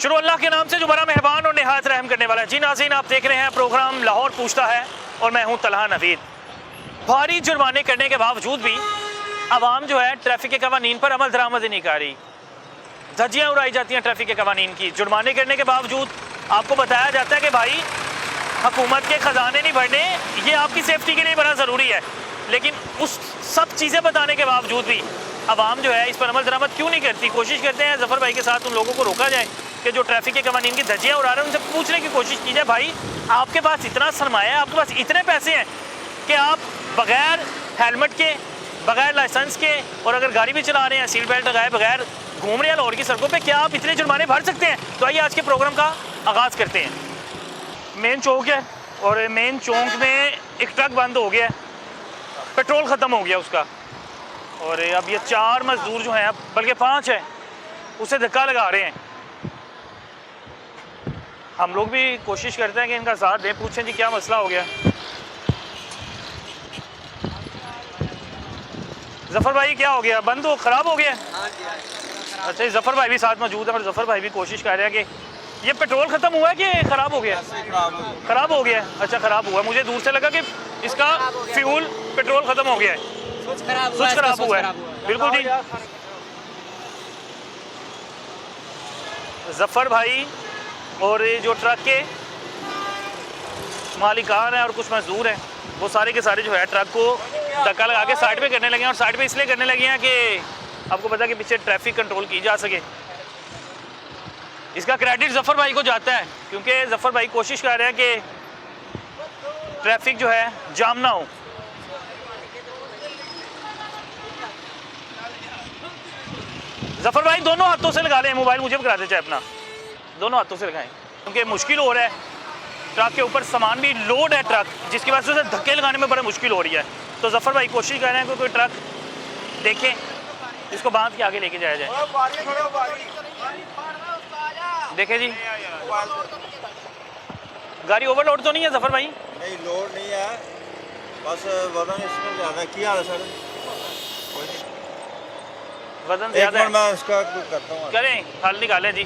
शुरू अल्लाह के नाम से जो बड़ा मेहरबान और निहायत रहम करने वाला है। जी नाज़रीन, आप देख रहे हैं प्रोग्राम लाहौर पूछता है और मैं हूं तलहा नवीद। भारी जुर्माने करने के बावजूद भी आवाम जो है ट्रैफिक के कवानीन पर अमल दरामद नहीं कर रही। धज्जियाँ उड़ाई जाती हैं ट्रैफिक के कवानीन की। जुर्माने करने के बावजूद आपको बताया जाता है कि भाई हुकूमत के ख़जाने नहीं भरने, ये आपकी सेफ्टी के लिए बड़ा ज़रूरी है। लेकिन उस सब चीज़ें बताने के बावजूद भी आवाम जो है इस पर अमल दरामद क्यों नहीं करती। कोशिश करते हैं ज़फ़र भाई के साथ उन लोगों को रोका जाए कि जो ट्रैफिक के कवानीन की धज्जियाँ उड़ा रहे हैं, उनसे पूछने की कोशिश की जाए, भाई आपके पास इतना सरमाया है, आपके पास इतने पैसे हैं कि आप बग़ैर हेलमेट के, बग़ैर लाइसेंस के और अगर गाड़ी भी चला रहे हैं सीट बेल्ट लगाए बगैर घूम रहे हैं लाहौर की सड़कों पे, क्या आप इतने जुर्माने भर सकते हैं? तो आइए आज के प्रोग्राम का आगाज़ करते हैं। मेन चौक है और मेन चौक में एक ट्रक बंद हो गया है, पेट्रोल ख़त्म हो गया उसका, और अब ये 4 मज़दूर जो हैं, बल्कि 5 हैं, उसे धक्का लगा रहे हैं। हम लोग भी कोशिश करते हैं कि इनका साथ दें, पूछें जी क्या मसला हो गया। ज़फ़र भाई क्या हो गया, बंद हो, ख़राब हो गया? अच्छा, ज़फ़र भाई भी साथ मौजूद है और ज़फ़र भाई भी कोशिश कर रहे हैं कि ये पेट्रोल ख़त्म हुआ है कि ख़राब हो गया? ख़राब हो गया। अच्छा, ख़राब हुआ। मुझे दूर से लगा कि इसका फ्यूल पेट्रोल ख़त्म हो गया है, स्विच ख़राब हुआ है। बिल्कुल जी। ज़फ़र भाई और ये जो ट्रक के मालिकान हैं और कुछ मजदूर हैं, वो सारे के सारे जो है ट्रक को धक्का लगा के साइड पे करने लगे हैं। और साइड पे इसलिए करने लगे हैं कि आपको पता है कि पीछे ट्रैफिक कंट्रोल की जा सके। इसका क्रेडिट ज़फ़र भाई को जाता है क्योंकि ज़फ़र भाई कोशिश कर रहे हैं कि ट्रैफिक जो है जाम ना हो। ज़फ़र भाई दोनों हाथों से लगा लें, मोबाइल मुझे भी करा दे चाहे अपना, दोनों हाथों से लगाएं क्योंकि मुश्किल हो रहा है। ट्रक के ऊपर सामान भी लोड है ट्रक, जिसकी वजह से उसे धक्के लगाने में बड़ा मुश्किल हो रही है। तो ज़फ़र भाई कोशिश कर रहे हैं कि कोई ट्रक देखें, इसको बांध के आगे लेके जाया जाए। देखें जी, गाड़ी ओवरलोड तो नहीं है ज़फ़र भाई? नहीं, लोड नहीं है, बस वजन इसमें ज़्यादा। क्या हाल है सर? वजन ज़्यादा है? मैं इसका करता हूँ, करें हल निकालें जी।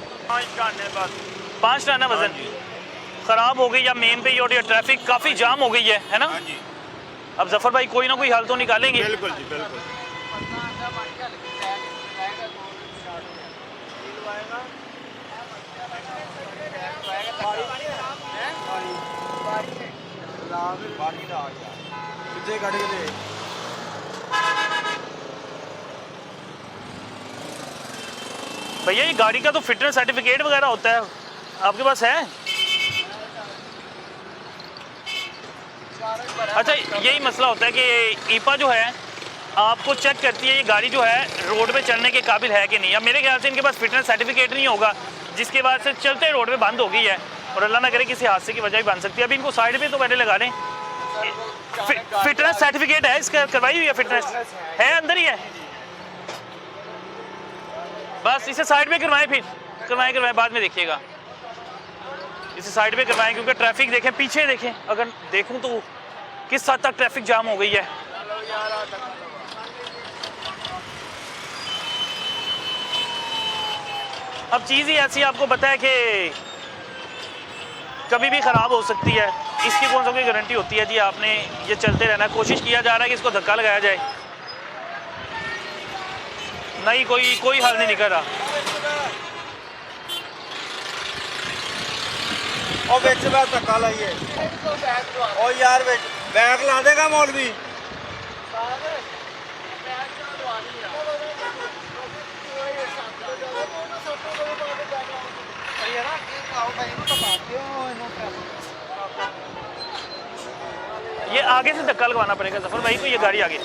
5 टन है वजन। ख़राब हो गई या मेन पे और ट्रैफिक काफ़ी जाम हो गई है ना? अब ज़फ़र भाई कोई ना कोई हल तो निकालेंगे। बिल्कुल जी, बिल्कुल। भैया ये गाड़ी का तो फिटनेस सर्टिफिकेट वगैरह होता है, आपके पास है? अच्छा, यही मसला होता है कि ईपा जो है आपको चेक करती है ये गाड़ी जो है रोड पे चलने के काबिल है कि नहीं। अब मेरे ख्याल से इनके पास फिटनेस सर्टिफिकेट नहीं होगा, जिसके बाद से चलते रोड पे बंद हो गई है और अल्लाह ना करे किसी हादसे की वजह भी बन सकती है। अभी इनको साइड पे तो पहले लगा लें। फिटनेस सर्टिफिकेट है इसका, करवाई हुई है? फिटनेस है, अंदर ही है, बस इसे साइड में करवाएं, फिर करवाएं बाद में देखिएगा। इसे साइड में करवाएं क्योंकि ट्रैफिक देखें, पीछे देखें, अगर देखूं तो किस हद तक ट्रैफिक जाम हो गई है। अब चीज़ ही ऐसी, आपको पता है कि कभी भी ख़राब हो सकती है, इसकी कौन सा कोई गारंटी होती है जी? आपने ये चलते रहना, कोशिश किया जा रहा है कि इसको धक्का लगाया जाए, नहीं कोई हल नहीं निकल रहा। और बेच बैग धक्का लाइए, और यार बैग ला देगा मौलवी। ये आगे से धक्का लगवाना पड़ेगा ज़फ़र भाई को, ये गाड़ी आगे।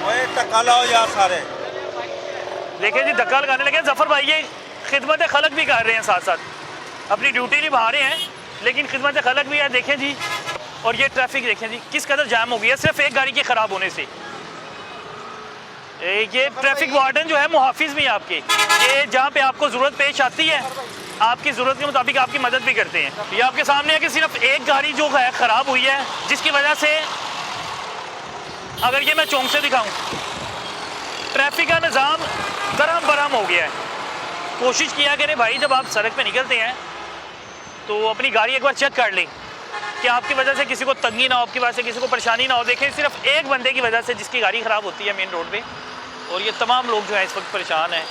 ओए धक्का लाओ यार सारे। देखिए जी, धक्का लगाने लगे ज़फ़र भाई। ये खिदमत खलक भी कर रहे हैं, साथ साथ अपनी ड्यूटी निभा रहे हैं, लेकिन खिदमत खलक भी है। देखें जी, और ये ट्रैफिक देखें जी किस कदर जाम हो गई है सिर्फ एक गाड़ी के ख़राब होने से। ये ट्रैफिक वार्डन जो है मुहाफिज भी आपके, ये जहाँ पे आपको ज़रूरत पेश आती है आपकी ज़रूरत के मुताबिक आपकी मदद भी करते हैं। ये आपके सामने है कि सिर्फ एक गाड़ी जो है ख़राब हुई है, जिसकी वजह से अगर ये मैं चौंक से दिखाऊं, ट्रैफिक का निज़ाम गरम बरम हो गया है। कोशिश किया करें भाई, जब आप सड़क पे निकलते हैं तो अपनी गाड़ी एक बार चेक कर लें कि आपकी वजह से किसी को तंगी ना हो, आपकी वजह से किसी को परेशानी ना हो। देखें, सिर्फ एक बंदे की वजह से जिसकी गाड़ी ख़राब होती है मेन रोड पे, और ये तमाम लोग जो है इस वक्त परेशान हैं।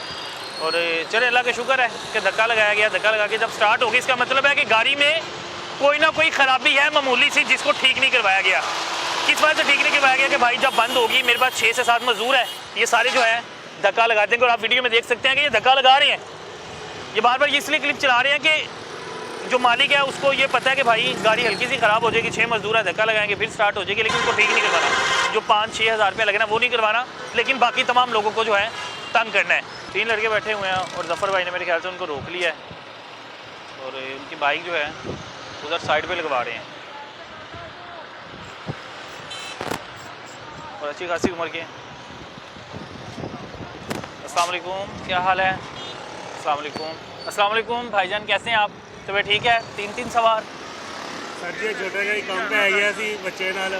और चले अल्लाह का शुक्र है कि धक्का लगाया गया। धक्का लगा के जब स्टार्ट होगी, इसका मतलब है कि गाड़ी में कोई ना कोई ख़राबी है मामूली सी, जिसको ठीक नहीं करवाया गया। किस वजह से ठीक नहीं करवाया गया कि भाई जब बंद होगी, मेरे पास 6 से 7 मजदूर हैं, ये सारे जो है धक्का लगा देंगे। और आप वीडियो में देख सकते हैं कि ये धक्का लगा रहे हैं। ये बार बार इसलिए क्लिप चला रहे हैं कि जो मालिक है उसको ये पता है कि भाई गाड़ी हल्की सी ख़राब हो जाएगी, 6 मजदूर है, धक्का लगाएंगे फिर स्टार्ट हो जाएगी, लेकिन उसको ठीक नहीं करवाना। जो 5-6 हज़ार रुपये लगना वो नहीं करवाना, लेकिन बाकी तमाम लोगों को जो है तंग करना है। 3 लड़के बैठे हुए हैं और जफ़र भाई ने मेरे ख्याल से उनको रोक लिया है और उनकी बाइक जो है उधर साइड पे लगवा रहे हैं। और अच्छी खासी उम्र के। अस्सलाम वालेकुम, क्या हाल है? अस्सलाम वालेकुम। अस्सलाम वालेकुम भाईजान, कैसे हैं आप? तबीयत ठीक है? 3 सवार सर जी छोटा जिहा काम पे आ गया सी बच्चे नाल।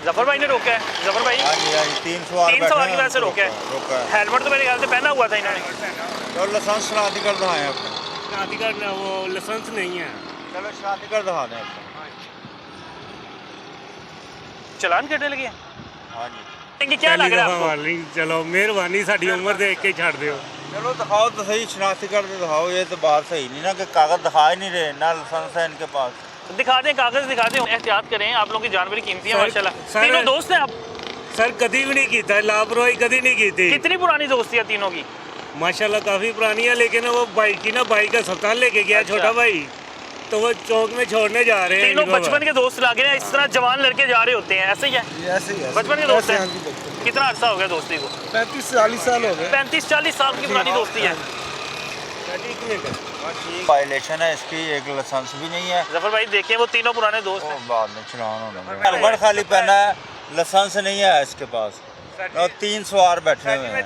जफ़र भाई ने रोका है। जफ़र भाई हाँ जी, हाँ जी, 3 सवार की वजह से रोका है। हेलमेट तो मेरे ख्याल से पहना हुआ था इन्होंने। तो लाइसेंस शनाख्ती कार्ड दिखाएं अपना। शनाख्ती कार्ड ना, वो लाइसेंस नहीं है। चलो शनाख्ती कार्ड दिखा दें अपना। चलान कटने लगे हैं? हाँ जी, कि क्या लग रहा है आपको? वाली चलो मेहरबानी, साडी उम्र देख के छड़ दियो। चलो दिखाओ तो सही, शनाख्ती कार्ड तो दिखाओ। ये तो बात सही नहीं ना कि कागज दिखा ही नहीं रहे, ना लाइसेंस है इनके पास। दिखा दें, कागज दिखा दें। एहतियात करें, आप लोगों की जान बड़ी कीमती है सर- माशाल्लाह। सर- तीनों दोस्त हैं आप? सर कभी भी नहीं कीता, लापरवाही कभी नहीं की थी। कितनी पुरानी दोस्ती है तीनों की? माशाल्लाह काफी पुरानी है, लेकिन वो बाइक की ना बाइक अस्पताल लेके गया अच्छा। छोटा भाई, तो वो चौक में छोड़ने जा रहे हैं। तीनों इनको बचपन के दोस्त लागे हैं। इस तरह जवान लड़के जा रहे होते हैं, ऐसे ही है? ऐसे ही बचपन के दोस्त हैं? कितना अर्सा हो गया दोस्ती को? 35-40 साल हो गए। 35-40 साल की पुरानी दोस्ती है। वायलेशन है इसकी, एक लाइसेंस भी नहीं है। जफर भाई देखें, वो तीनों पुराने दोस्त ओ, हैं। बाद में चलान होना। हेलमेट खाली पहना है, लाइसेंस नहीं है इसके पास, और 3 सवार बैठे हुए हैं।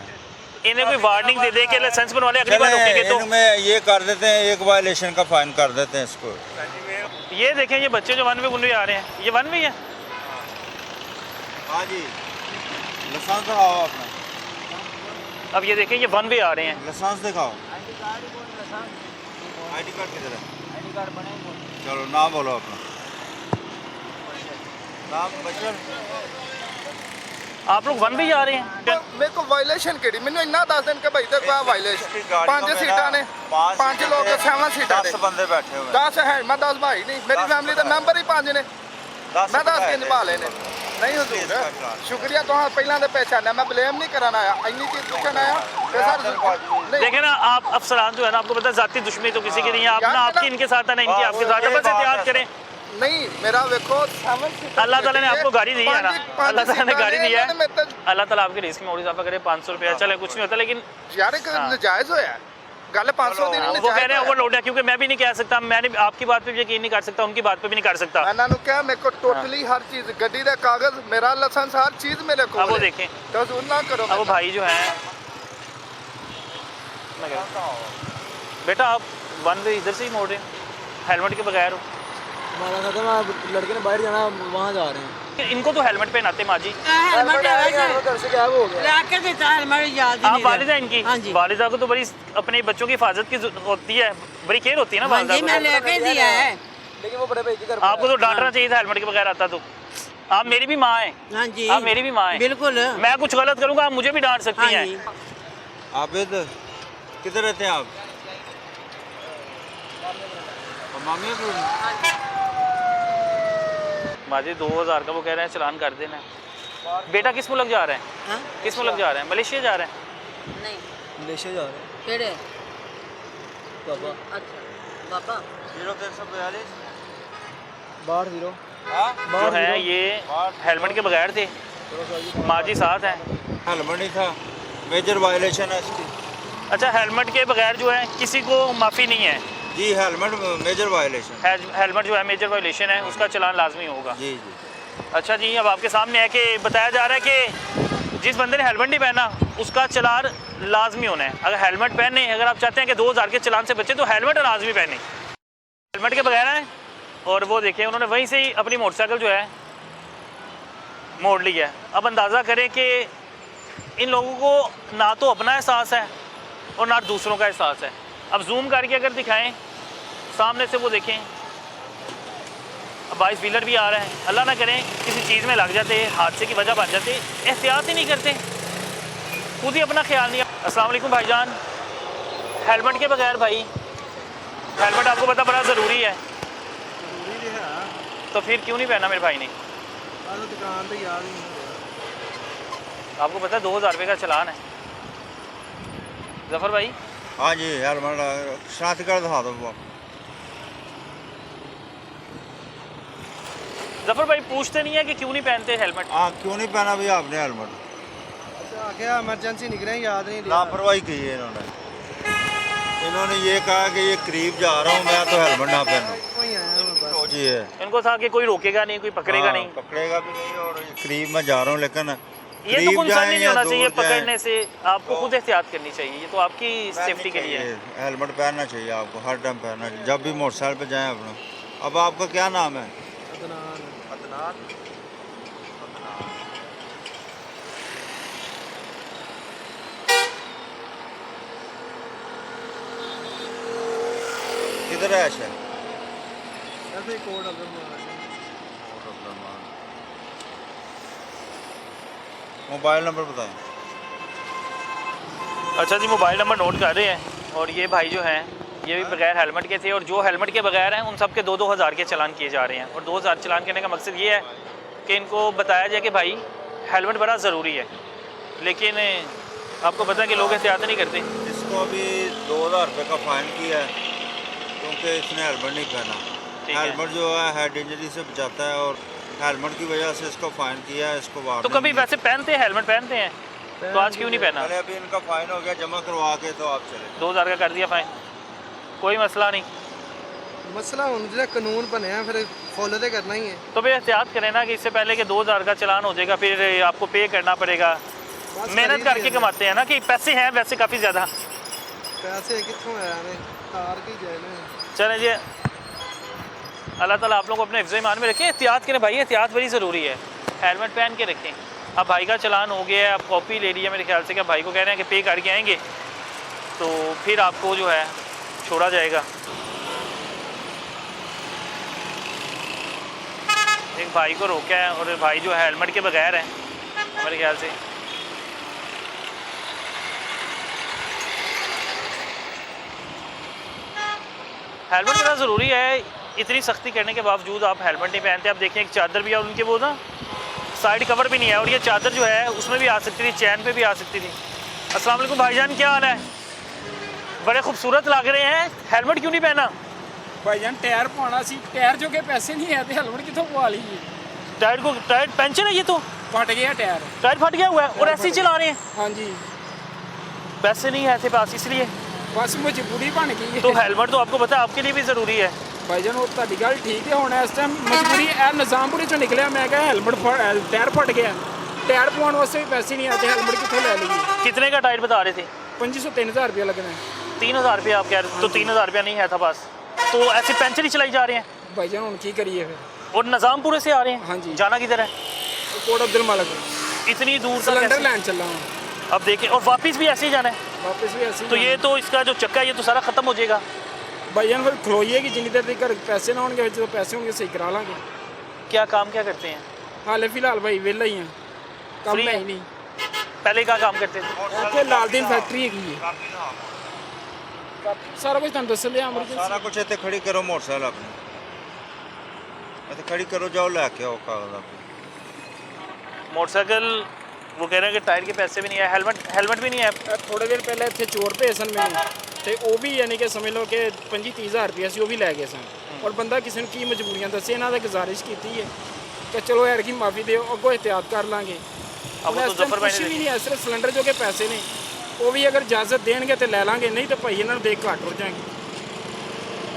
इन्हें कोई वार्निंग दे दे के लाइसेंस बनवाने अगली बार चले रोकेंगे तो? इनमें ये कर देते हैं, एक वायलेशन का फाइन कर देते हैं इसको। ये देखें, ये बच्चे जो 1 वे 1 वे आ रहे हैं, ये 1 वे है। हाँ जी, लाइसेंस दिखाओ अपना। अब ये देखें, ये 1 वे आ रहे हैं। लाइसेंस दिखाओ। आईडी कार्ड किधर है? आईडी कार्ड बने। चलो नाम बोलो अपना। नाम बचन। आप लोग 1 वे आ रहे हैं? ਮੇਰੇ ਕੋ ਵਾਇਲੇਸ਼ਨ ਕਿਹੜੀ ਮੈਨੂੰ ਇੰਨਾ ਦੱਸ ਦੇਣ ਕਿ ਭਾਈ ਤੇ ਕੋਈ ਵਾਇਲੇਸ਼ਨ 5 ਸੀਟਾਂ ਨੇ 5 ਲੋਕ 7 ਸੀਟਾਂ ਨੇ 10 ਬੰਦੇ ਬੈਠੇ ਹੋਏ 10 ਹੈ ਮੈਂ 10 ਭਾਈ ਨਹੀਂ ਮੇਰੀ ਫੈਮਿਲੀ ਦੇ ਮੈਂਬਰ ਹੀ 5 ਨੇ ਮੈਂ 10 ਕਿੰਜ ਪਾ ਲਏ ਨੇ ਨਹੀਂ ਹਜ਼ੂਰ ਸ਼ੁਕਰੀਆ ਤੁਹਾਨੂੰ ਪਹਿਲਾਂ ਦੇ ਪਹਿਚਾਨਿਆ ਮੈਂ ਬਲੇਮ नहीं कराना आया ਇੰਨੀ चीज पूछना आया कि सर नहीं देखे ना आप, अफसरान जो है ना, आपको पता है जाती दुश्मनी तो किसी की नहीं है। आप ना आपकी इनके साथ है ना इनकी आपके साथ है, बस एहतियात करें। नहीं मेरा देखो 7 सीटर अल्लाह ताला ने आपको गाड़ी दी है ना, अल्लाह ताला ने गाड़ी दी है। है अल्लाह ताला आपके रिस्क में और इजाफा करे। 500 रुपया चले, कुछ नहीं होता, लेकिन यार एक नजायज होया गल 500 ਦੀ ਨਹੀਂ वो कह रहे हैं ओवरलोड है, क्योंकि मैं भी नहीं कह सकता, मैंने आपकी बात पे भी यकीन नहीं कर सकता, उनकी बात पे भी नहीं कर सकता। ਇਹਨਾਂ ਨੂੰ ਕਿਹਾ ਮੇਰੇ ਕੋ ਟੋਟਲੀ ਹਰ ਚੀਜ਼ ਗੱਡੀ ਦਾ ਕਾਗਜ਼ ਮੇਰਾ ਲਾਇਸੈਂਸ ਹਰ ਚੀਜ਼ ਮੇਰੇ ਕੋਲ अब वो है। देखें, तो सुन ना करो अब वो भाई जो है, बेटा आप 1 वे इधर से ही मोड़ रहे हैं, हेलमेट के बगैर हो। हमारा खत्म है, लड़के ने बाहर जाना, वहाँ जा रहे हैं। इनको तो हेलमेट पहनाते माँ जी। हेलमेट घर से गायब हो गया। लाके देता है हमारी याद ही आप नहीं वालिदा इनकी? हाँ जी। वालिदा को तो बड़ी अपने बच्चों की हिफाजत की होती है, बड़ी केयर होती है ना हाँ जी, वालिदा मैं को। लेके दिया है। लेकिन वो बड़े भाई के घर आपको तो डांटना चाहिए था हेलमेट के बगैर आता तो। आप मेरी भी माँ हैं। हाँ जी, आप मेरी भी माँ हैं। बिल्कुल। मैं कुछ गलत करूँगा आप मुझे भी डांट सकती हाँ हैं। जी। आबिद किधर रहते हैं आप? मामी माँ जी 2000 का वो कह रहे हैं चलान कर देना। बेटा किस मुल्क जा रहे हैं? हाँ? किस मुल्क जा रहे हैं? मलेशिया जा रहे हैं? नहीं मलेशिया जा रहे हैं केड़े पापा। अच्छा पापा 0342 बाहर जीरो जो है ये हेलमेट के बगैर थे। माँ जी साथ हैं। हेलमेट नहीं था, मेजर वायलेशन है इसकी। अच्छा, हेलमेट के बगैर जो है किसी को माफ़ी नहीं है? जी हेलमेट मेजर वायलेशन। हेलमेट जो है मेजर वायलेशन है, उसका चलान लाजमी होगा। जी जी। अच्छा जी, अब आपके सामने है कि बताया जा रहा है कि जिस बंदे ने हेलमेट नहीं पहना उसका चलान लाजमी होना है। अगर हेलमेट पहने, अगर आप चाहते हैं कि 2000 के चलान से बचे तो हेलमेट लाजमी पहने। हेलमेट के बगैर है। और वो देखिए उन्होंने वहीं से ही अपनी मोटरसाइकिल जो है मोड़ ली है। अब अंदाज़ा करें कि इन लोगों को ना तो अपना एहसास है और ना दूसरों का एहसास है। अब जूम करके अगर दिखाएं सामने से वो देखें, अब 22 व्हीलर भी आ रहा है, अल्लाह ना करें किसी चीज़ में लग जाते, हादसे की वजह बन जाते, एहतियात ही नहीं करते, खुद ही अपना ख्याल नहीं। अस्सलाम वालेकुम भाईजान, हेलमेट के बगैर भाई, हेलमेट आपको पता बड़ा ज़रूरी है, तो फिर क्यों नहीं पहना मेरे भाई ने? दुकान पे याद नहीं आपको पता है 2000 रुपये का चलान है। जफ़र भाई हाँ जी हेलमेट शनाख्ती कार्ड दिखा दो वो। जफ़र भाई पूछते नहीं है कि क्यों नहीं पहनते हेलमेट? हाँ क्यों नहीं पहना भैया आपने हेलमेट? अच्छा क्या इमरजेंसी निकले याद नहीं लापरवाही की है इन्होंने। इन्होंने ये कहा कि ये करीब जा रहा हूँ मैं तो हेलमेट ना पहनूं। जी है, इनको था कि कोई रोकेगा नहीं, कोई पकड़ेगा नहीं। पकड़ेगा भी नहीं, और ये करीब में जा रहा हूँ लेकिन ये तो कंसर्न नहीं होना चाहिए पकड़ने से, आपको खुद एहतियात करनी चाहिए, ये तो आपकी सेफ्टी के लिए है। हेलमेट पहनना चाहिए आपको, हर टाइम पहनना चाहिए जब भी मोटरसाइकिल पे जाएं अपना। अब आपका क्या नाम है? अदनान। किधर है ऐसे? मोबाइल नंबर बताएं। अच्छा जी, मोबाइल नंबर नोट कर रहे हैं। और ये भाई जो हैं ये भी बगैर हेलमेट के थे, और जो हेलमेट के बगैर हैं उन सब के 2-2 हज़ार के चलान किए जा रहे हैं। और 2000 चलान करने का मकसद ये है कि इनको बताया जाए कि भाई हेलमेट बड़ा ज़रूरी है, लेकिन आपको पता है कि लोग एहतियात नहीं करते। इसको अभी 2000 रुपये का फ़ाइन किया है क्योंकि इसने हेलमेट नहीं पहना। हेलमेट जो है हेड इंजरी से बचाता है, और हेलमेट की वजह से इसको फ़ाइन किया है। इसको तो कभी वैसे पहनते हैं, हेलमेट पहनते हैं, तो आज क्यों नहीं पहना? पहले अभी इनका फ़ाइन हो गया, जमा करवा के तो आप चले। 2000 का कर दिया फ़ाइन, कोई मसला नहीं। मसला हूँ जो कानून बने हैं फिर फॉलो तो करना ही है। तो फिर एहतियात करें ना कि इससे पहले कि 2000 का चलान हो जाएगा, फिर आपको पे करना पड़ेगा। मेहनत करके कमाते हैं ना, कि पैसे हैं वैसे काफ़ी ज़्यादा। पैसे कितों है कार की जाए। चलें जी, अल्लाह ताला आप लोगों को अपने हिफ्ज़ ईमान में रखें। एहतियात करें भाई, एहतियात बड़ी ज़रूरी है, हेलमेट पहन के रखें। अब भाई का चलान हो गया है, आप कॉपी ले लीजिए मेरे ख्याल से, कि भाई को कह रहे हैं कि पे करके आएंगे तो फिर आपको जो है छोड़ा जाएगा। एक भाई को रोका है और भाई जो है हेलमेट के बगैर है मेरे ख्याल से। हेलमेट बड़ा ज़रूरी है, इतनी सख्ती करने के बावजूद आप हेलमेट नहीं पहनते। आप देखें एक चादर भी है और उनके वो ना साइड कवर भी नहीं है, और ये चादर जो है उसमें भी आ सकती थी, चैन पे भी आ सकती थी। अस्सलाम वालेकुम भाईजान, क्या हाल है? बड़े खूबसूरत लग रहे हैं, हेलमेट क्यों नहीं पहना? भाईजान टायर पाना सी, टायर जो के पैसे नहीं है तो हेलमेट कितों पवा लीजिए? टायर पंचर है, ये तो फट गया टायर। टायर फट गया हुआ है और ऐसे ही चला रहे हैं? हाँ जी, पैसे नहीं है थे पास इसलिए। बस मजबूरी बन गई है। तो हेलमेट तो आपको पता है आपके लिए भी ज़रूरी है। भाईजान वो ताड़ी गल ठीक है, हुण इस टाइम मजबूरी है। निजामपुरी चो निकलिया, मैं कहा हेलमेट टायर फट गया, टायर पवाने वास्ते भी पैसे नहीं आते, हेलमेट कितों ले लीजिए? कितने का टायर बता रहे थे? 2500-3000 रुपया लगना है। 3000 रुपया आप कह रहे? तो 3000 रुपया नहीं है था पास, तो ऐसे पेंशन ही चलाई जा रहे हैं। भाईजान हुण की करिए फिर? और निजामपुरे से आ रहे हैं? हाँ जी। जाना किधर है? कोट अब्दुल मालिक, इतनी दूर सिलेंडर तक लैंड चल रहा हूँ। अब देखें, और वापस भी ऐसे ही जाना है? वापस भी ऐसे ही तो ये तो इसका जो चक्का है ये तो सारा ख़त्म हो जाएगा। भाईजान फिर खलोइए कि जिन्नी देर तक पैसे ना होंगे, जो पैसे होंगे सही करा लाँगे। क्या काम क्या करते हैं? हाले फिलहाल भाई वेला ही हैं, काम Free है हैं? ही नहीं। पहले क्या काम करते थे? ਇੱਥੇ ਲਾਲਦੀਨ ਫੈਕਟਰੀ ਹੈਗੀ ਹੈ, ਸਾਰਾ ਕੁਝ ਤੁਹਾਨੂੰ ਦੱਸ ਲਿਆ। सारा कुछ इतने खड़ी करो मोटरसाइकिल अपनी, इतने खड़ी करो, जाओ लेके आओ कागज अपने। मोटरसाइकिल वो कह रहे हैं कि टायर के पैसे भी नहीं है, हेलमेट भी नहीं है। ਥੋੜੇ ਦਿਨ ਪਹਿਲਾਂ ਇੱਥੇ ਚੋਰ ਭੇਜ ਸਨ ਮੈਨੂੰ, ਤੇ ਉਹ ਵੀ ਯਾਨੀ ਕਿ ਸਮਝ ਲਓ ਕਿ 25-30 ਹਜ਼ਾਰ ਰੁਪਏ ਸੀ ਉਹ ਵੀ ਲੈ ਗਏ ਸਨ। ਔਰ ਬੰਦਾ ਕਿਸੇ ਨੂੰ ਕੀ ਮਜਬੂਰੀਆਂ ਦੱਸੇ, ਇਹਨਾਂ ਦਾ ਗੁਜ਼ਾਰਿਸ਼ ਕੀਤੀ ਹੈ ਕਿ ਚਲੋ ਯਾਰ ਕੀ ਮਾਫੀ ਦਿਓ, ਅੱਗੋਂ ਇhtiyat ਕਰ ਲਾਂਗੇ। अब वो तो जफर भाई ਕੁਛ ने ਵੀ ਨਹੀਂ ਹੈ, ਸਿਰਫ ਸਿਲੰਡਰ ਜੋ ਕਿ ਪੈਸੇ ਨੇ ਉਹ ਵੀ ਅਗਰ ਇਜਾਜ਼ਤ ਦੇਣਗੇ ਤੇ ਲੈ ਲਾਂਗੇ, ਨਹੀਂ ਤਾਂ ਭਾਈ ਇਹਨਾਂ ਨੂੰ ਦੇਖ ਘੱਟ ਹੋ ਜਾਾਂਗੇ।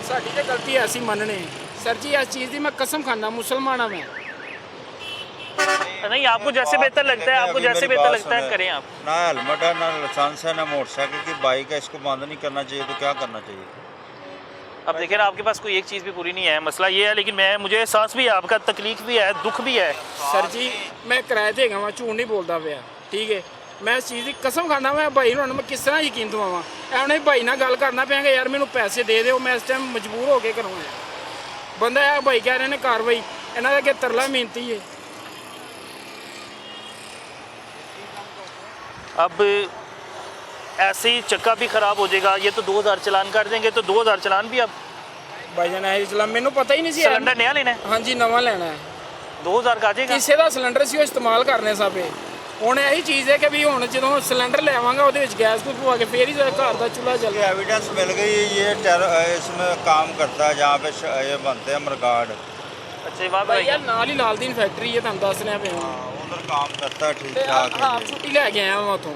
ਸਾਡੀ ਤੇ ਗਲਤੀ ਐਸੀ ਮੰਨਣੇ ਸਰ ਜੀ, ਇਸ ਚੀਜ਼ ਦੀ ਮੈਂ ਕਸਮ ਖਾਨਾ, ਮੁਸਲਮਾਨ ਹਾਂ मैं। नहीं, आपको जैसे बेहतर लगता है, आपको जैसे बेहतर लगता है करें आप। ना हेलमेट है, ना लाइसेंस है, ना मोटरसाइकिल की बाइक है, इसको बंद नहीं करना चाहिए। तो क्या करना चाहिए? अब देखें ना, आपके पास कोई एक चीज़ भी पूरी नहीं है, मसला ये है। लेकिन मुझे एहसास भी है, आपका तकलीफ भी है, दुख भी है। सर जी मैं किराए ते हैगा, मैं झूठ नहीं बोलता पिया, ठीक है। मैं इस चीज़ की कसम खाना मैं भाई ਨੂੰ ਮੈਂ ਕਿਸ ਤਰ੍ਹਾਂ ਯਕੀਨ ਦਵਾਵਾਂ ਐਵੇਂ ਭਾਈ ਨਾਲ ਗੱਲ ਕਰਨਾ ਪਿਆਗਾ ਯਾਰ ਮੈਨੂੰ ਪੈਸੇ ਦੇ ਦਿਓ ਮੈਂ ਇਸ ਟਾਈਮ ਮਜਬੂਰ ਹੋ ਕੇ ਕਰੂੰਗਾ ਬੰਦਾ ਆ ਭਾਈ ਕਹਿ ਰਹੇ ਨੇ ਕਾਰਵਾਈ ਇਹਨਾਂ ਦਾ ਅੱਗੇ ਤਰਲਾ ਮਿਹਨਤੀ ਹੈ अब ऐसे ही चक्का भी ख़राब हो जाएगा, ये तो 2000 चलान कर देंगे, तो 2000 चलान भी अब ਭਾਈ ਜਾਨ ਇਹ ਚਲਾ ਮੈਨੂੰ ਪਤਾ ਹੀ ਨਹੀਂ ਸੀ सिलेंडर नया लेना है, ਹਾਂਜੀ ਨਵਾਂ ਲੈਣਾ ਹੈ 2000 का आ जाएगा। ਕਿਸੇ ਦਾ ਸਿਲੰਡਰ ਸੀ ਉਹ ਇਸਤੇਮਾਲ ਕਰਨੇ ਸਾਪੇ ਹੁਣ ਇਹੀ ਚੀਜ਼ ਹੈ ਕਿ ਵੀ ਹੁਣ ਜਦੋਂ ਸਿਲੰਡਰ ਲੈਵਾਂਗਾ ਉਹਦੇ ਵਿੱਚ ਗੈਸ ਕੋਈ ਪਵਾ ਕੇ ਫੇਰ ਹੀ ਘਰ ਦਾ ਚੁੱਲ੍ਹਾ ਚੱਲੇਗਾ एविडेंस मिल गई ये इसमें काम करता है जहाँ पे ये बनते हैं मरगाड। अच्छा ये वहाँ पे ਭਾਈ ਯਾਰ ਨਾਲ ਹੀ ਲਾਲਦੀਨ ਫੈਕਟਰੀ ਹੈ ਤੁਹਾਨੂੰ ਦੱਸ ਰਿਹਾ ਪਿਆ उधर काम करता है ठीक ਤੇ ठाक है ਆਪ ਛੁੱਟੀ ਲੈ ਕੇ ਆਇਆ ਮੈਂ ਉੱਥੋਂ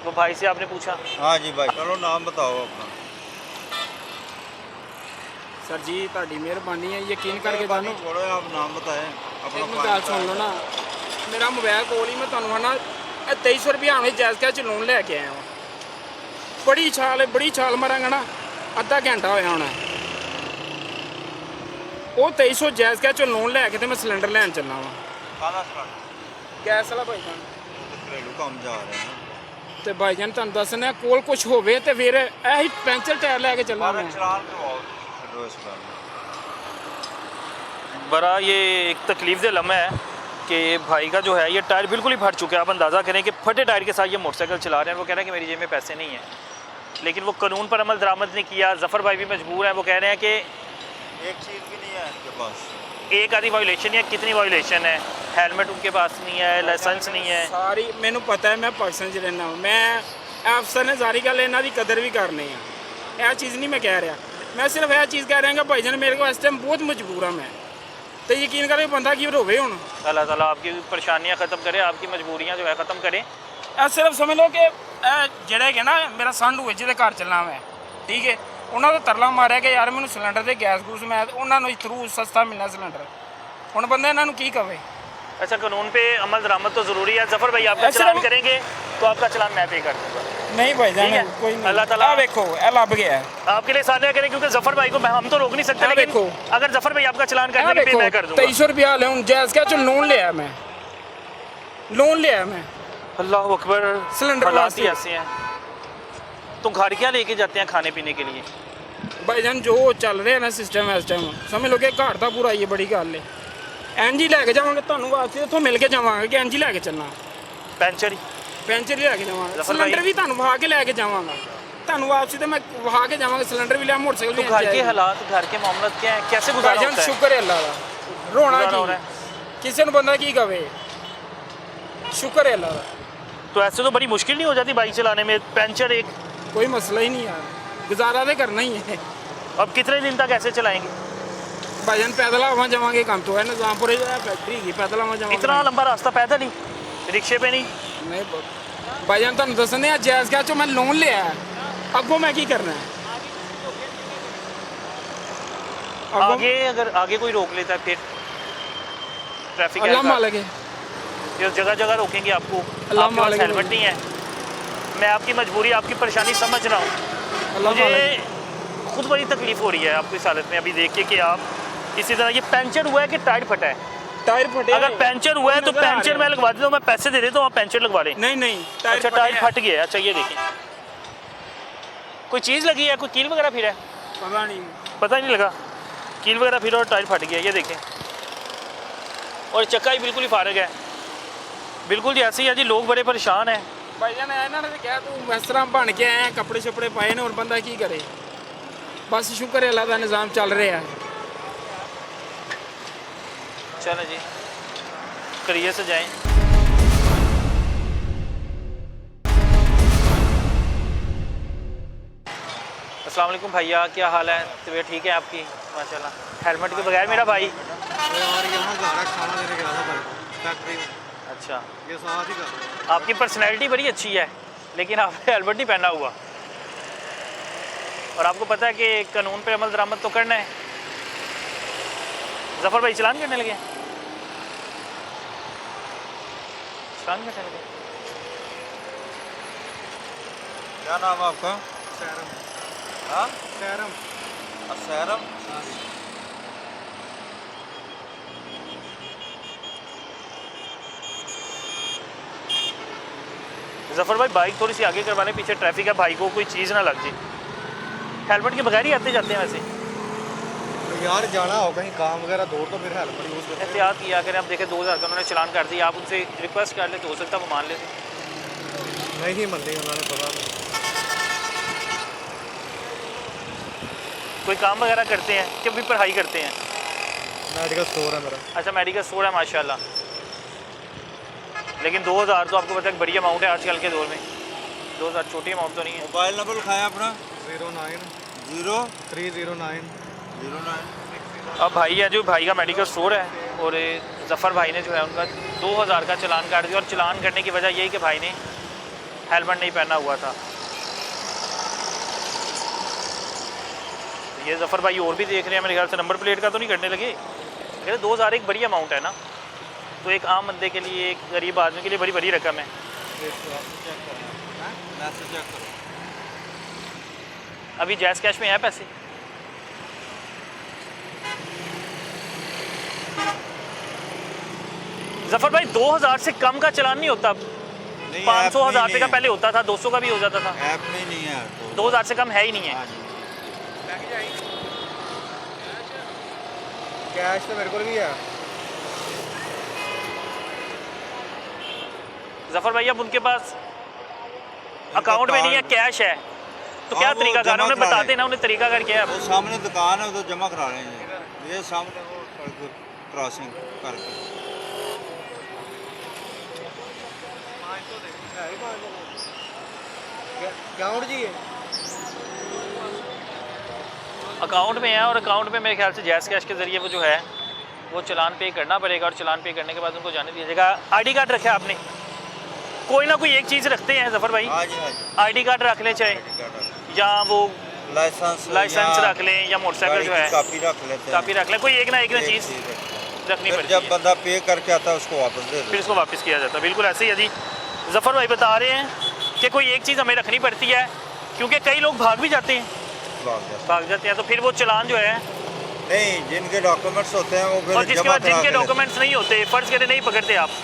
वो भाई से आपने पूछा? हाँ जी भाई चलो नाम बताओ अपना। ਸਰ ਜੀ ਤੁਹਾਡੀ ਮਿਹਰਬਾਨੀ ਹੈ ਯਕੀਨ ਕਰਕੇ ਤੁਹਾਨੂੰ छोड़ो आप नाम बताएं ਇੱਕ अपना ਮਿੰਟ ਗੱਲ ਸੁਣ ਲਓ ਨਾ ਮੇਰਾ ਮੋਬਾਈਲ ਕੋਲ ਹੀ ਮੈਂ ਤੁਹਾਨੂੰ ਆਣਾ ਇਹ 2300 ਰੁਪਏ ਆਵੇਂ ਜਾਇਜ਼ ਕਾ ਚ ਲੋਨ ਲੈ ਕੇ ਆਇਆ ਹਾਂ ਬੜੀ ਛਾਲ ਮਾਰਾਂਗਾ ਨਾ ਅੱਧਾ ਘੰਟਾ ਹੋਇਆ ਹੋਣਾ ਉਹ 2300 ਜਾਇਜ਼ ਕਾ ਚ ਲੋਨ ਲੈ ਕੇ ਤੇ ਮੈਂ ਸਿਲੰਡਰ ਲੈਣ ਚੱਲਾ ਵਾਂ खाना सिलेंडर ਗੈਸ ਵਾਲਾ ਭਾਈ ਜਾਨ घरेलू काम जा रहे हैं ਤੇ ਭਾਈ ਜਾਨ ਤੁਹਾਨੂੰ ਦੱਸਣਾ ਕੋਲ ਕੁਝ ਹੋਵੇ ਤੇ ਫਿਰ ਇਹੀ ਪੈਂਚਰ ਟਾਇਰ ਲੈ ਕੇ ਚੱਲਾਂ ਮੈਂ चलान करवाओ फिर इस बार में। बड़ा ये एक तकलीफ दे लम्हा है कि भाई का जो है ये टायर बिल्कुल ही फट चुका है। आप अंदाज़ा करें कि फटे टायर के साथ ये मोटरसाइकिल चला रहे हैं। वो कह रहे हैं कि मेरी जेब में पैसे नहीं हैं, लेकिन वो कानून पर अमल दरामद नहीं किया। जफ़र भाई भी मजबूर हैं, वो कह रहे हैं कि एक चीज़ भी नहीं है इनके पास। एक आधी वायोलेशन या कितनी वायोलेशन है, हेलमेट उनके पास नहीं है, लाइसेंस नहीं है। ਸਾਰੀ ਮੈਨੂੰ ਪਤਾ ਹੈ ਮੈਂ ਪਾਕਿਸਤਾਨ 'ਚ ਰਹਿਣਾ ਮੈਂ ਅਫਸਰ ਨੇ ਸਾਰੀ ਗੱਲ ਇਹਨਾਂ ਦੀ ਕਦਰ ਵੀ ਕਰਨੀ ਆ ਇਹ ਚੀਜ਼ ਨਹੀਂ ਮੈਂ ਕਹਿ ਰਿਹਾ ਮੈਂ ਸਿਰਫ ਇਹ ਚੀਜ਼ ਕਹਿ ਰਿਹਾ ਕਿ ਭਾਈ ਜਾਨ ਮੇਰੇ ਕੋਲ ਇਸ ਟਾਈਮ ਬਹੁਤ ਮਜਬੂਰ ਹਾਂ ਮੈਂ ਤੇ ਯਕੀਨ ਕਰੇ ਬੰਦਾ ਕੀ ਰੋਵੇ ਹੁਣ अल्लाह ताला आपकी परेशानियाँ ख़त्म करे, आपकी मजबूरियाँ जो है ख़त्म करे। ਇਹ ਸਿਰਫ ਸਮਝ ਲਓ ਕਿ ਇਹ ਜਿਹੜੇ ਹੈਗੇ ਨਾ ਮੇਰਾ ਸੰਡ ਹੋਏ ਜਿਹਦੇ ਘਰ ਚੱਲਣਾ ਮੈਂ ਠੀਕ ਹੈ ਉਹਨਾਂ ਦਾ ਤਰਲਾ ਮਾਰਿਆ ਕਿ ਯਾਰ ਮੈਨੂੰ ਸਿਲੰਡਰ ਤੇ ਗੈਸ ਗੂਸ ਮੈਂ ਉਹਨਾਂ ਨੂੰ ਥਰੂ ਸਸਤਾ ਮਿਲਣਾ सिलेंडर ਹੁਣ ਬੰਦਾ ਇਹਨਾਂ ਨੂੰ ਕੀ ਕਵੇ अच्छा कानून पे अमल दरामद तो ज़रूरी है। जफ़र भाई आपका चलान करेंगे तो आपका चलान मैं पे कर दूँगा। ਨਹੀਂ ਭਾਈ ठीक है, ਜਾਨ ਕੋਈ ਨਹੀਂ अल्लाह ताला ਆਹ ਵੇਖੋ ਇਹ ਲੱਭ ਗਿਆ आपके लिए साझा करें, क्योंकि जफ़र भाई को हम तो रोक नहीं सकते, हाँ, लेकिन देखो। अगर जफ़र भाई आपका चलान कर देंगे पे मैं कर दूँगा। 2300 रुपया ले ਹੁਣ ਜਾਇਜ਼ ਕਿਆ ਚ ਲੋਨ ਲਿਆ ਮੈਂ ਲੋਨ ਲਿਆ मैं अल्लाह अकबर, सिलेंडर हालात वास्ते। ही ऐसे हैं। तो घर क्या लेके जाते हैं खाने पीने के लिए? ਭਾਈਜਾਨ ਜੋ ਚੱਲ ਰਿਹਾ ਨਾ ਸਿਸਟਮ ਇਸ ਟਾਈਮ ਸਮਝ ਲਓ ਕਿ ਘਰ ਦਾ ਪੂਰਾ ਇਹ ਬੜੀ ਗੱਲ ਹੈ ਇੰਜ ਹੀ ਲੈ ਕੇ ਜਾਵਾਂਗੇ ਤੁਹਾਨੂੰ ਵਾਸਤੇ ਉੱਥੋਂ ਮਿਲ ਕੇ ਜਾਵਾਂਗੇ ਕਿ ਇੰਜ ਹੀ ਲੈ ਕੇ ਚੱਲਣਾ पेंचर ही ਪੈਂਚਰ ਹੀ ਲੈ ਕੇ ਜਾਵਾਂਗੇ ਜ਼ਫਰ ਸਿਲੰਡਰ ਭਾਈ। ਵੀ ਤੁਹਾਨੂੰ ਵਹਾ ਕੇ ਲੈ ਕੇ ਜਾਵਾਂਗਾ ਤੁਹਾਨੂੰ ਵਾਪਸੀ ਤੇ ਮੈਂ ਵਹਾ ਕੇ ਜਾਵਾਂਗਾ ਸਿਲੰਡਰ ਵੀ ਲਿਆ मोटरसाइकिल तो भी घर के हालात, घर के मामला क्या है, कैसे गुजारा ਭਾਈਜਾਨ होता है? ਸ਼ੁਕਰ ਹੈ ਅੱਲਾ ਦਾ ਰੋਣਾ ਗੁਜ਼ਾਰਾ ਹੋ ਰਿਹਾ ਕੀ ਕਿਸੇ ਨੂੰ ਬੰਦਾ ਕੀ ਕਵੇ ਸ਼ੁਕਰ ਹੈ ਅੱਲਾ ਦਾ तो ऐसे तो बड़ी मुश्किल नहीं हो जाती बाइक चलाने में? पेंचर एक, कोई मसला ही नहीं यार गुजारा तो करना ही है अब कितने दिन तक ऐसे चलाएंगे? भाईजान पैदल आवा जावांगे काम तो है निजामपुर फैक्ट्री की पैदल आवा जावांगे इतना लंबा रास्ता पैदल ही, रिक्शे पे नहीं? नहीं भाईजान तुम दसने जायज़ क्या चो मैं लोन लिया है अगों मैं की करना है अगों आगे अगर आगे कोई रोक लेता है फिर ट्रैफिक अल्लाह मालिक है ये जगह जगह रोकेंगे आपको, अल्लाह आपके पास मालिक है। हेलमेट नहीं है। मैं आपकी मजबूरी, आपकी परेशानी समझ रहा हूँ। अल्लाह मुझे मालिक खुद बड़ी तकलीफ हो रही है आपको इस हालत में अभी देख के कि आप इसी तरह ये पेंचर हुआ है कि टायर फटा है? टायर फटे अगर पेंचर हुआ है तो नज़र आ पेंचर रहा मैं लगवा देता हूँ, मैं पैसे दे देता हूँ, आप पेंचर लगवा लें। नहीं नहीं अच्छा टायर फट गया है, अच्छा ये देखें कोई चीज़ लगी है, कोई कील वगैरह फिर है? पता नहीं पता नहीं लगा, कील वगैरह फिर और टायर फट गया, ये देखें। और चक्का ही बिल्कुल ही फारग है, बिल्कुल ही ऐसे ही है जी। लोग बड़े परेशान हैं। भाईजान ਇਹਨਾਂ ਨੇ ਕਿਹਾ ਤੂੰ ਇਸ ਤਰ੍ਹਾਂ ਬਣ ਕੇ ਆਇਆ ਕੱਪੜੇ ਛਪੜੇ ਪਾਏ ਨੇ ਹੋਰ ਬੰਦਾ ਕੀ ਕਰੇ ਬਸ ਸ਼ੁਕਰ ਹੈ ਅੱਲਾ ਦਾ ਨਿਜ਼ਾਮ ਚੱਲ ਰਿਹਾ ਹੈ चलें जी, करिए से जाएं। अस्सलाम वालेकुम भैया, क्या हाल है? तबीयत ठीक है आपकी? माशाल्लाह। हेलमेट के बगैर मेरा भाई? यार यहाँ घर खाना देने गया था भाई फैक्ट्री में अच्छा, ये साथ ही कर आपकी पर्सनैलिटी बड़ी अच्छी है, लेकिन आपने हेलमेट नहीं पहना हुआ। और आपको पता है कि कानून पे अमल दरामद तो करना है। जफ़र भाई चलान करने लगे? चलान करने लगे? क्या नाम है आपका? सैरम हाँ सैरम असैरम। जफ़र भाई बाइक थोड़ी सी आगे करवाने, पीछे ट्रैफिक है, भाई को कोई चीज़ ना लग जाए। हेलमेट के बगैर ही आते जाते हैं वैसे। तो यार जाना हो कहीं काम वगैरह दूर तो फिर हेलमेट यूज़ करते हैं। एहतियात किया करें। आप देखें 2000 का उन्होंने चलान कर दिया, आप उनसे रिक्वेस्ट कर लेते, हो सकता है वो मान लेते। नहीं मननी उन्होंने पता नहीं। कोई काम वगैरह करते हैं कि भी पढ़ाई करते हैं? मेडिकल स्टोर है मेरा। अच्छा मेडिकल स्टोर है माशाल्लाह। लेकिन 2000 तो आपको पता है बड़ी अमाउंट है आजकल के दौर में। 2000 छोटी अमाउंट तो नहीं है। मोबाइल नंबर लिखाया अपना 09309। अब भाई है जो भाई का मेडिकल स्टोर है, और जफ़र भाई ने जो है उनका 2000 का चलान काट दिया, और चलान करने की वजह यही कि भाई ने हेलमेट नहीं पहना हुआ था। ये जफ़र भाई और भी देख रहे हैं मेरे ख्याल से, नंबर प्लेट का तो नहीं करने लगे। अगर 2000 एक बड़ी अमाउंट है ना, तो एक आम बंदे के लिए, एक गरीब आदमी के लिए बड़ी बड़ी रकम है। अभी जैज़ कैश में है पैसे? जफ़र भाई 2000 से कम का चलान नहीं होता। 500-1000 रुपये का पहले होता था, 200 का भी हो जाता था। ऐप में नहीं है 2000 से कम है ही नहीं है। कैश तो मेरे को भी है। जफ़र भाई अब उनके पास अकाउंट में नहीं है, कैश है, तो क्या हाँ, वो तरीका कर जमा उन्हें करा बताते रहे। ना, उन्हें तरीका कर क्या है? वो सामने दुकान है, उधर जमा करा रहे हैं। ये सामने वो क्रॉसिंग करके। अकाउंट जी है। अकाउंट में है, और अकाउंट में मेरे ख्याल से जैज़ कैश के ज़रिए वो जो है वो चलान पे करना पड़ेगा, और चलान पे करने के बाद उनको जाने दिया जाएगा। आईडी कार्ड रखे आपने? कोई ना कोई एक चीज़ रखते हैं जफ़र भाई। हाँ जी हाँ जी। आईडी कार्ड रख लें, चाहे या वो लाइसेंस रख लें, या मोटरसाइकिल जो है कापी रख लेते हैं। कापी रख लें, कोई एक ना चीज़ रखनी फिर पड़ती जब है। बंदा पे करके आता है उसको वापस दे फिर दे। इसको वापस किया जाता है। बिल्कुल ऐसे ही है जी। जफ़र भाई बता रहे हैं कि कोई एक चीज़ हमें रखनी पड़ती है, क्योंकि कई लोग भाग भी जाते हैं, भाग जाते हैं, तो फिर वो चलान जो है, नहीं जिनके डॉक्यूमेंट्स होते हैं वो फिर और जिसके जमा बाद करा जिनके के लेते डॉक्यूमेंट्स नहीं होते, फ़र्ज़ कहते नहीं पकड़ते आप, हैं।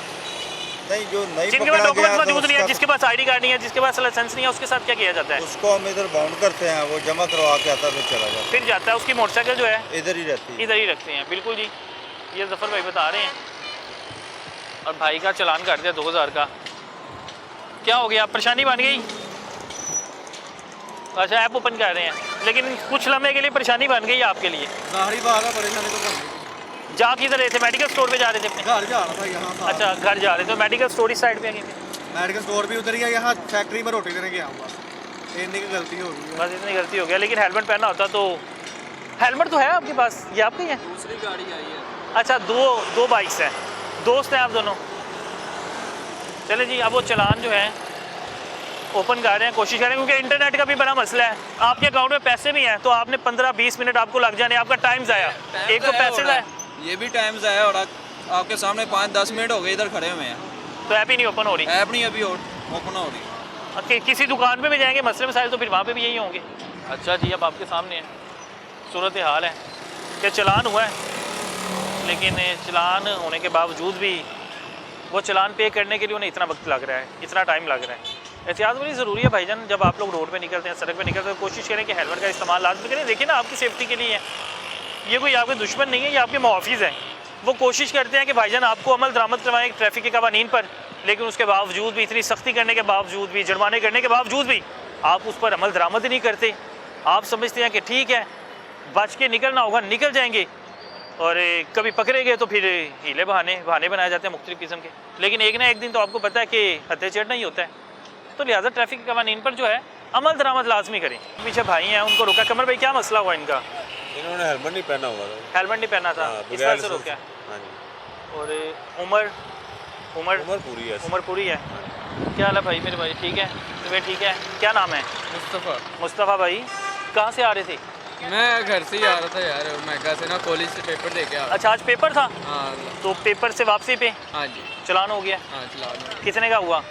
नहीं जो नहीं जिनके पकड़ा पास डॉक्यूमेंट्स गया तो मौजूद नहीं है, उसका- जिसके पास आईडी कार्ड नहीं है, जिसके पास लाइसेंस नहीं है, उसके साथ क्या किया जाता है? उसको हम इधर बाउंड करते हैं, वो जमा करवा के आता है फिर चला जाता फिर जाता है, उसकी मोटरसाइकिल जो है है। इधर ही रहती है। इधर ही रखते हैं। बिल्कुल जी, ये जफ़र भाई बता रहे हैं। और भाई का चलान काट दिया 2000 का। क्या हो गया, परेशानी बन गई? अच्छा ऐप ओपन कर रहे हैं, लेकिन कुछ लम्हे के लिए परेशानी बन गई आपके लिए। ज़ाहिरी बात है, परेशानी तो बन जा किधर रहे थे? मेडिकल स्टोर पे जा रहे थे अपने? घर जा रहा था यहाँ से। अच्छा घर जा रहे थे, तो मेडिकल स्टोर इस साइड पे आगे थे। मेडिकल स्टोर भी उधर ही है, यहाँ फैक्ट्री में रोटी देने गया हूँ बस। इतनी की गलती हो गई है। बस इतनी गलती हो गया, लेकिन हेलमेट पहनना होता तो। हेलमेट तो है आपके पास, ये आपकी है? दूसरी गाड़ी आई है। अच्छा दो बाइक्स हैं, दोस्त हैं आप दोनों? चले जी, अब वो चलान जो है ओपन कर रहे हैं, कोशिश करें, क्योंकि इंटरनेट का भी बड़ा मसला है। आपके अकाउंट में पैसे भी हैं, तो आपने 15-20 मिनट आपको लग जाने, आपका टाइम ज़ाया। एक तो पैसे ज़ाया, ये भी टाइम ज़ाया हो रहा। आपके सामने 5-10 मिनट हो गए इधर खड़े हुए हैं, तो ऐप ही नहीं ओपन हो रही। ऐप नहीं अभी ओपन हो रही। किसी दुकान पे भी जाएंगे मसले मसाइल, तो फिर वहाँ पे भी यही होंगे। अच्छा जी, अब आपके सामने है सूरत हाल है कि चलान हुआ है, लेकिन चलान होने के बावजूद भी वो चलान पे करने के लिए उन्हें इतना वक्त लग रहा है, इतना टाइम लग रहा है। एहतियात बड़ी ज़रूरी है भाईजान। जब आप लोग रोड पे निकलते हैं, सड़क पे निकलते हैं, तो कोशिश करें कि हेलमेट का इस्तेमाल लाजमी करें। देखिए ना, आपकी सेफ्टी के लिए है, ये कोई आपके दुश्मन नहीं है, ये आपके मुहाफिज हैं। वो कोशिश करते हैं कि भाईजान आपको अमल दरामद करवाएं ट्रैफिक के कवानीन पर, लेकिन उसके बावजूद भी, इतनी सख्ती करने के बावजूद भी, जुर्माने करने के बावजूद भी आप उस पर अमल दरामद ही नहीं करते। आप समझते हैं कि ठीक है, बच के निकलना होगा, निकल जाएंगे, और कभी पकड़े गए तो फिर हीले बहाने बनाए जाते हैं मुख्तलिफ़ किस्म के। लेकिन एक ना एक दिन तो आपको पता है कि हत्या चढ़ना ही होता है, तो लिहाजा ट्रैफिक के कवानीन पर जो है अमल दरामद लाजमी करें। पीछे भाई हैं, उनको रोका। कमर भाई क्या मसला हुआ इनका? इन्होंने हेलमेट नहीं पहना हुआ था। हेलमेट नहीं पहना था, इस वजह से रोका। हाँ जी। और उम्र पूरी है। उम्र पूरी है। क्या हाल है भाई मेरे भाई? ठीक है, तबीयत ठीक है? क्या नाम है? मुस्तफ़ा भाई, कहाँ से आ रहे थे? मैं घर से ही आ रहा था यार, मैं से ना कॉलेज से पेपर दे के आ रहा अच्छा आज पेपर था? हाँ तो पेपर से वापसी पे हाँ जी, चलान हो गया? हाँ चलान। कितने का हुआ?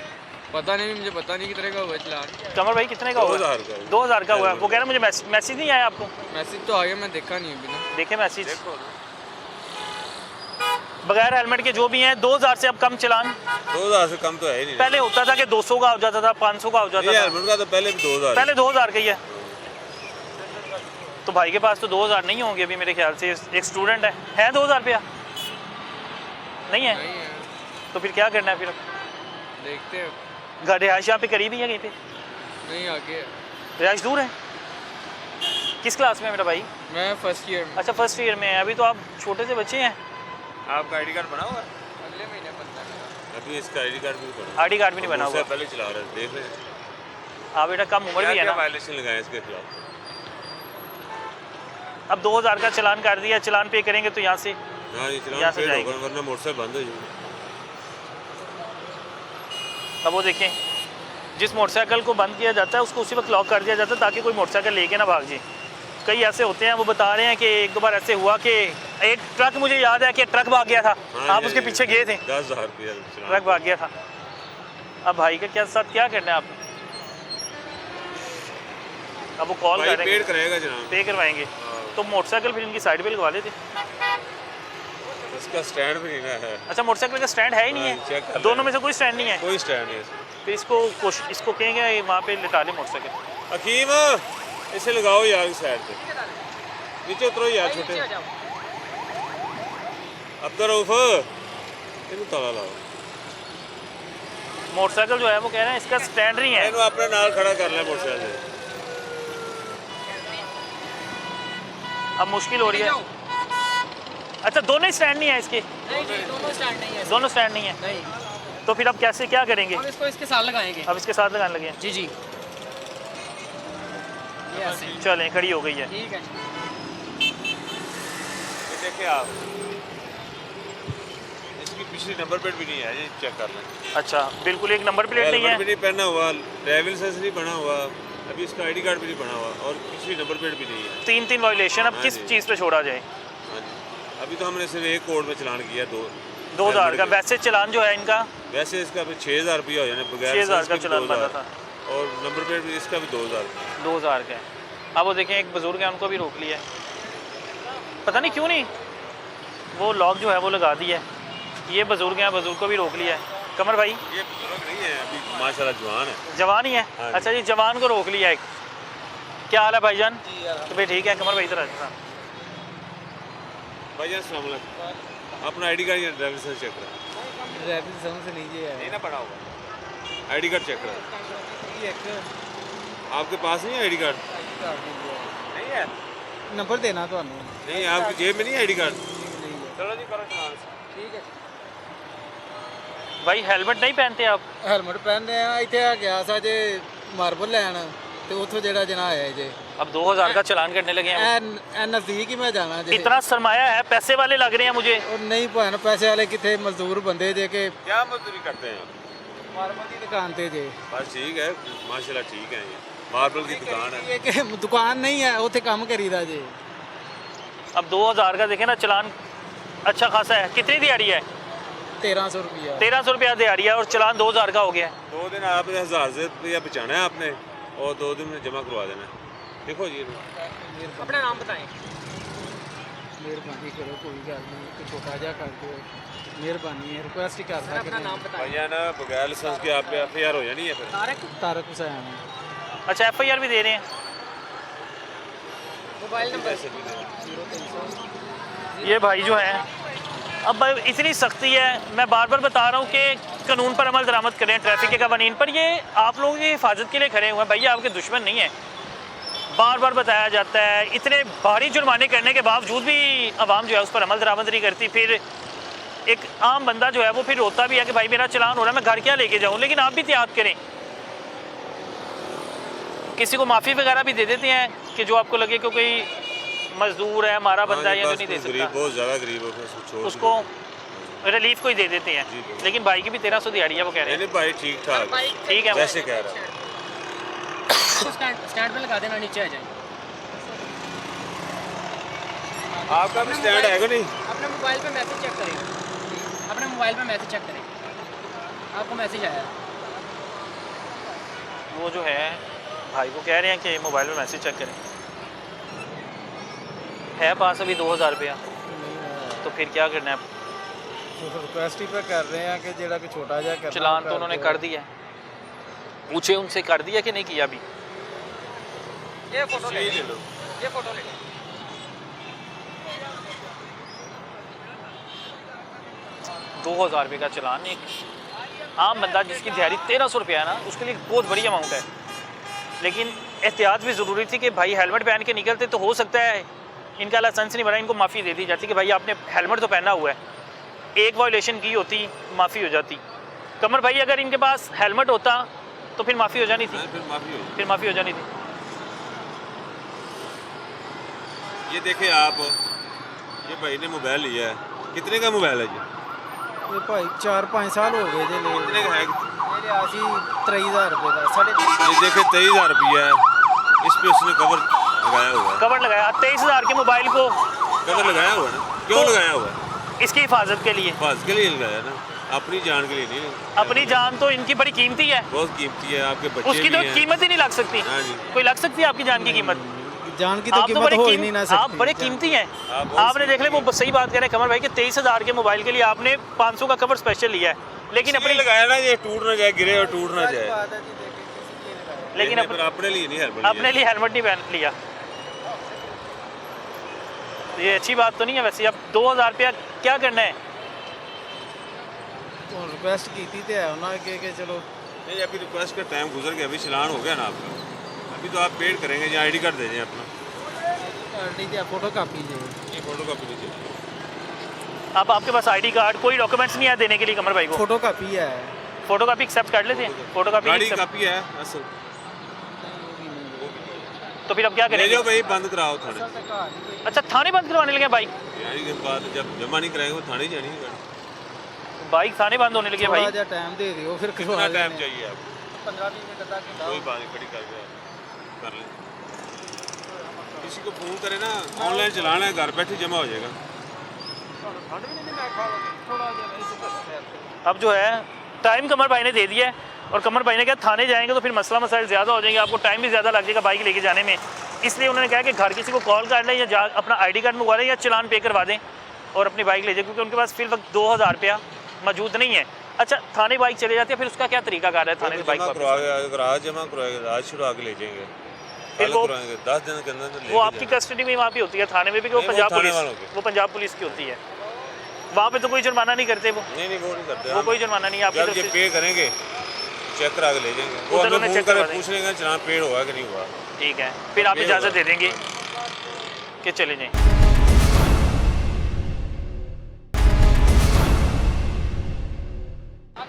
पता नहीं, मुझे पता नहीं कितने का हुआ चलान। कमर भाई कितने का हुआ? 2000 का हुआ। वो कह रहे मुझे मैसेज नहीं आया आपको? मैसेज तो आ गया, मैं देखा नहीं अभी ना। देखे मैसेज? बगैर हेलमेट के जो भी हैं 2000 से अब कम चलान? 2000 से कम तो है ही नहीं। पहले होता था कि 200 का हो जाता था, 500 का हो जाता था। हेलमेट का तो पहले भी 2000, पहले 2000 का ही है। तो भाई के पास तो 2000 नहीं होंगे अभी मेरे ख्याल से, एक स्टूडेंट है 2000 रुपया नहीं है? तो फिर क्या करना है फिर? देखते हैं। घर रिहाइश यहाँ पे करीब ही है कहीं पे? नहीं आगे। रिहाइश दूर है? किस क्लास में है मेरा भाई? मैं फर्स्ट ईयर में। अच्छा फर्स्ट ईयर में है, अभी तो आप छोटे से बच्चे हैं। आपका आईडी कार्ड बना हुआ है? अगले महीने बनता है। अभी इसका आईडी कार्ड भी बना, आईडी कार्ड भी नहीं बना हुआ। पहले चला रहे हैं, देख रहे हैं। हाँ बेटा कम उम्र भी है ना। वायलेशन लगाए इसके खिलाफ? अब 2000 का चालान कर दिया, चालान पे करेंगे तो यहाँ से हाँ ये यहाँ चलान से पेड जाएंगे। होगा, वरना मोटरसाइकिल बंद हो जाएगी। अब वो देखें, जिस मोटरसाइकिल को बंद किया जाता है उसको उसी वक्त लॉक कर दिया जाता है ताकि कोई मोटरसाइकिल लेके ना भाग जाए। कई ऐसे होते हैं, वो बता रहे हैं कि एक दो बार ऐसे हुआ कि एक ट्रक, मुझे याद है कि ट्रक भाग गया था, आप उसके पीछे गए थे, 10,000 रुपया ट्रक भाग गया था। अब भाई के साथ क्या करना है आप? अब वो कॉल कर रहे पेड हैं, कराएगा जनाब, पे करवाएंगे। तो मोटरसाइकिल फिर इनकी साइड पे लगवा लेते। इसका स्टैंड भी नहीं ना है। अच्छा मोटरसाइकिल का स्टैंड है ही नहीं चेक कर है? लें। दोनों में से कोई स्टैंड नहीं है? कोई स्टैंड नहीं है। फिर इसको कहेंगे वहाँ पे लिटा ले मोटरसाइकिल। हकीम इसे लगाओ यार साइड पे, नीचे उतरो यार छोटे। अब्दुर्रऊफ इन्हें ताला लाओ। मोटरसाइकिल जो है वो कह रहे हैं इसका स्टैंड नहीं है। इन्हें अपने नाल खड़ा कर ले मोटरसाइकिल। अब मुश्किल हो रही है। अच्छा दोनों ही स्टैंड नहीं है इसके? नहीं दोनों स्टैंड नहीं है। दोनों स्टैंड नहीं है? नहीं। तो फिर अब कैसे क्या करेंगे? हम इसको इसके साथ लगाएंगे। अब इसके साथ लगाने लगे? जी जी। ये ऐसे। चलें खड़ी हो गई है। ठीक है। ये देखिए आप, इसकी पिछली नंबर प्लेट भी नहीं है, ये चेक कर लें। अच्छा बिल्कुल एक नंबर प्लेट नहीं हेलमेट भी है? नहीं पहना हुआ, ड्राइविंग लाइसेंस नहीं बना हुआ, अभी इसका आईडी कार्ड भी नहीं बना हुआ और पिछली नंबर प्लेट भी नहीं है। 3 वायलेशन। अब हाँ किस जी। चीज़ पे छोड़ा जाए? हाँ जी, अभी तो हमने सिर्फ एक कोड में चलान किया 2000 का। वैसे चलान जो है इनका वैसे इसका भी 6000 रुपया हो जाना बगैर 6000 लाइसेंस का के भी चलान बना 2000 था। और नंबर प्लेट भी इसका भी 2000। 2000 का है। अब वो देखें एक बुजुर्ग है, उनको भी रोक लिया है, पता नहीं क्यों नहीं, वो लॉक जो है वो लगा दिया है। ये बुजुर्ग हैं, बुजुर्ग को भी रोक लिया है। कमर भाई ये बुजुर्ग नहीं है, अभी माशाल्लाह जवान है। जवान ही है? हाँ जी। अच्छा जी जवान को रोक लिया एक। क्या हाल है भाईजान? तो भाई ठीक है। कमर भाई इधर आ जाओ। भाईजान अस्सलाम वालेकुम, अपना आईडी कार्ड या ड्राइविंग लाइसेंस चेक करा। ड्राइविंग लाइसेंस लीजिए यार। नहीं ना पड़ा होगा, आईडी कार्ड चेक करा। आपके पास नहीं है आईडी कार्ड? नहीं है? नंबर देना तो नहीं, आपकी जेब में नहीं है आईडी कार्ड? चलो जी करो चलान। ठीक है। भाई हेलमेट नहीं पहनते आप? हेलमेट पहनते हैं। इतने आ गया सा जे मार्बल लैन तो उतो जेड़ा जना आया जे। अब 2000 का चलान करने लगे हैं। नजदीक ही मैं जाना जे। इतना सरमाया है, पैसे वाले लग रहे हैं मुझे। और नहीं भैन पैसे वाले कितने मजदूर बंदे जे के क्या मजदूरी करते हैं? मार्बल की दुकान ते जे। बस ठीक है, माशाल्लाह ठीक है। ये मार्बल की दुकान है। ये के दुकान नहीं है, उथे काम करीदा जे। अब 2000 का देखें ना चलान अच्छा खासा है। कितनी दिहाड़ी है? 1300 रुपया। 1300 रुपया दिहाड़ी है और चलान 2000 का हो गया है। 2 दिन आपने 1000 से रुपया बचाना है आपने और 2 दिन में जमा करवा देना है। देखो जी अपना नाम बताएं। मेहरबानी करो, कोई गल नहीं, छोटा जा कर दो, मेहरबानी है, रिक्वेस्ट ही कर सकते अपना नाम बताएं। भैया ना बगैर लाइसेंस के आप पे एफआईआर हो जानी है फिर। तारक हुसैन। अच्छा FIR भी दे रहे हैं? Mobile number. ये भाई जो है, अब इतनी सख्ती है, मैं बार बार बता रहा हूँ कि कानून पर अमल दरामद करें, ट्रैफिक के कवानीन पर। ये आप लोगों की हिफाजत के लिए खड़े हुए हैं, भैया आपके दुश्मन नहीं है। बार बार बताया जाता है, इतने भारी जुर्माने करने के बावजूद भी आवाम जो है उस पर अमल दरामद नहीं करती। फिर एक आम बंदा जो है वो फिर रोता भी है कि भाई मेरा चलान हो रहा है, मैं घर क्या लेके जाऊँ। लेकिन आप भी एहतियात करें, किसी को माफ़ी वगैरह भी दे देते हैं कि जो आपको लगे कि कोई मजदूर है, हमारा बंदा है, या तो नहीं दे गरीब, सकता, बहुत ज़्यादा गरीब है, उसको रिलीफ को ही दे देते हैं। लेकिन भाई की भी 1300 दिहाड़ी है, वो कह रहे हैं। नहीं भाई ठीक ठाक, ठीक है वैसे कह रहा हूँ। स्टैंड पे लगा देना, नीचे आ जाए। आपका भी स्टैंड है नहीं? अपने मोबाइल पे मैसेज चेक करें, अपने मोबाइल पे मैसेज चेक करें, आपको मैसेज आया। वो जो है भाई को कह रहे हैं कि मोबाइल में मैसेज चेक करें। है पास अभी 2000 रुपया, तो फिर क्या करना है? रिक्वेस्ट ही पे कर रहे हैं कि जेड़ा कि छोटा जा करना चलान तो उन्होंने कर दिया है, पूछे उनसे कर दिया कि नहीं किया अभी? ये फोटो ले लो, ये फोटो ले लो। ₹2000 का चलान एक आम बंदा जिसकी दिहाड़ी 1300 रुपया है ना, उसके लिए बहुत बड़ी अमाउंट है। लेकिन एहतियात भी ज़रूरी थी कि भाई हेलमेट पहन के निकलते तो हो सकता है इनका लाइसेंस नहीं बना, इनको माफ़ी दे दी जाती कि भाई आपने हेलमेट तो पहना हुआ है, एक वायलेशन की होती माफ़ी हो जाती। कमर भाई अगर इनके पास हेलमेट होता तो फिर माफ़ी हो जानी थी, फिर माफ़ी हो जानी थी। ये देखे आप, ये भाई ने मोबाइल लिया है, कितने का मोबाइल है ये भाई 4-5 साल हो गए जे ले कितने का है? मेरे आसी 23,000 रुपए का, साढ़े ये देखे 23,000 रुपया है, इस पे उसने कवर लगाया हुआ है। कवर लगाया 23,000 के मोबाइल को, कवर लगाया हुआ है ना, क्यों लगाया हुआ है? इसकी हिफाजत के लिए, बस के लिए लगाया ना, अपनी जान के लिए नहीं। अपनी जान तो इनकी बड़ी कीमती है, बहुत कीमती है, आपके बच्चे उसकी तो भी हैं। कीमत ही नहीं लग सकती। हाँ जी। कोई लग सकती है आपकी जान की कीमत? जान की तो आप तो कीमत बड़े हो ही नहीं ना सकती। आप बड़े कीमती हैं। आप आपने देख ले, वो सही बात कह रहे हैं कमर भाई कि 23,000 के मोबाइल के लिए आपने 500 का कवर स्पेशल लिया है, लेकिन अपने अपनी लगाया ना, ये टूट ना जाए, गिरे और टूट ना जाए। लेकिन अपने लिए नहीं हेलमेट, अपने लिए हेलमेट नहीं पहन लिया। ये अच्छी बात तो नहीं है वैसे। अब 2,000 रुपया क्या करना है? तो रिक्वेस्ट की थी है उन्होंने कि चलो नहीं, अभी रिक्वेस्ट का टाइम गुजर गया, अभी चलान हो गया ना आपका, अभी तो आप पेड करेंगे या ID कार्ड दे दें अपना। फोटो कापी ले, ये फोटो कॉपी लीजिए। अब आपके पास ID कार्ड कोई डॉक्यूमेंट्स नहीं है देने के लिए कमर भाई को? फोटो कापी है, फोटो कापी एक्सेप्ट कर लेते हैं? फोटो कापी गाड़ी accept- कापी है असल, तो फिर अब क्या ले करेंगे? जाओ भाई, बंद कराओ थाने। अच्छा, थाने बंद करवाने लगे बाइक? यानी के बाद जब जमा नहीं कराएंगे वो थाने ही जानी है गाड़ी। बाइक थाने बंद होने लगे भाई? थोड़ा टाइम दे दियो फिर कितना करवा टाइम लेंगे। चाहिए आपको? 15-20 मिनट तक कोई बात नहीं, खड़ी कर लें। किसी को फ़ोन करे ना, ऑनलाइन चलाना है, घर बैठे जमा हो जाएगा। अब जो है टाइम कमर भाई ने दे दिया है, और कमर भाई ने कहा थाने जाएंगे तो फिर मसला मसाइल ज़्यादा हो जाएंगे, आपको टाइम भी ज़्यादा लग जाएगा बाइक लेके जाने में। इसलिए उन्होंने कहा कि घर किसी को कॉल कर लें या जा अपना ID कार्ड मंगवा लें या चलान पे करवा दें और अपनी बाइक ले जाए, क्योंकि उनके पास फिर वक्त 2,000 रुपया मौजूद नहीं है। अच्छा, थाने बाइक चले जाती है, फिर उसका क्या तरीका कार है थाने से बाइक वापस? अगर आज जमा करवाएगा, आज छुड़वा के ले जाएंगे, फिर वो 10 दिन के अंदर वो आपकी कस्टडी में वहाँ पे होती है थाने में भी, कि वो नहीं, वो पंजाब थाने पुलिस, वालों की। वो पंजाब पुलिस की होती है। वहाँ पे तो कोई जुर्माना नहीं करते वो? नहीं वो नहीं करते, वो कोई जुर्माना नहीं है आपकी जब तरफ ये से? पे करेंगे चेक करा के ले जाएंगे, वो उधर हमें उन्हें फोन चेक कर करवा देंगे। पूछ लेंगे चलान पेड हुआ कि नहीं हुआ। ठीक है, फिर आप ये इजाज़त होगा। दे देंगे कि चले जाएं।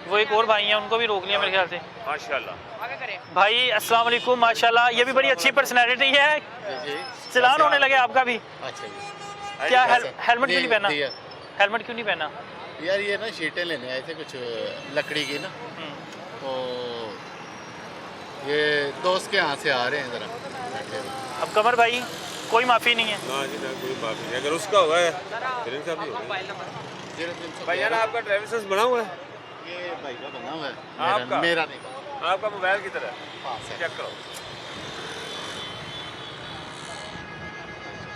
वो एक और भाई हैं, उनको भी रोक लिया मेरे ख्याल से। माशाल्लाह। आगे करें। भाई अस्सलाम वालेकुम, माशाल्लाह, ये भी बड़ी अच्छी पर्सनैलिटी है। चलान होने लगे आपका भी? अच्छा जी। क्या हेलमेट क्यों नहीं पहना? दिया। हेलमेट क्यों नहीं पहना? यार ये ना शीटें लेने आए थे कुछ लकड़ी की ना, तो ये दोस्त के यहाँ से आ रहे हैं ज़रा। अब कमर भाई कोई माफ़ी नहीं है? हाँ जी ना, कोई बात नहीं, अगर उसका हुआ है फिर इनका भी होगा। मोबाइल नंबर भैया ना, आपका ड्राइविंग लाइसेंस बना हुआ है? ये भाई का बना हुआ है, आपका? मेरा नहीं। आपका मोबाइल की तरह पास है। चेक करो।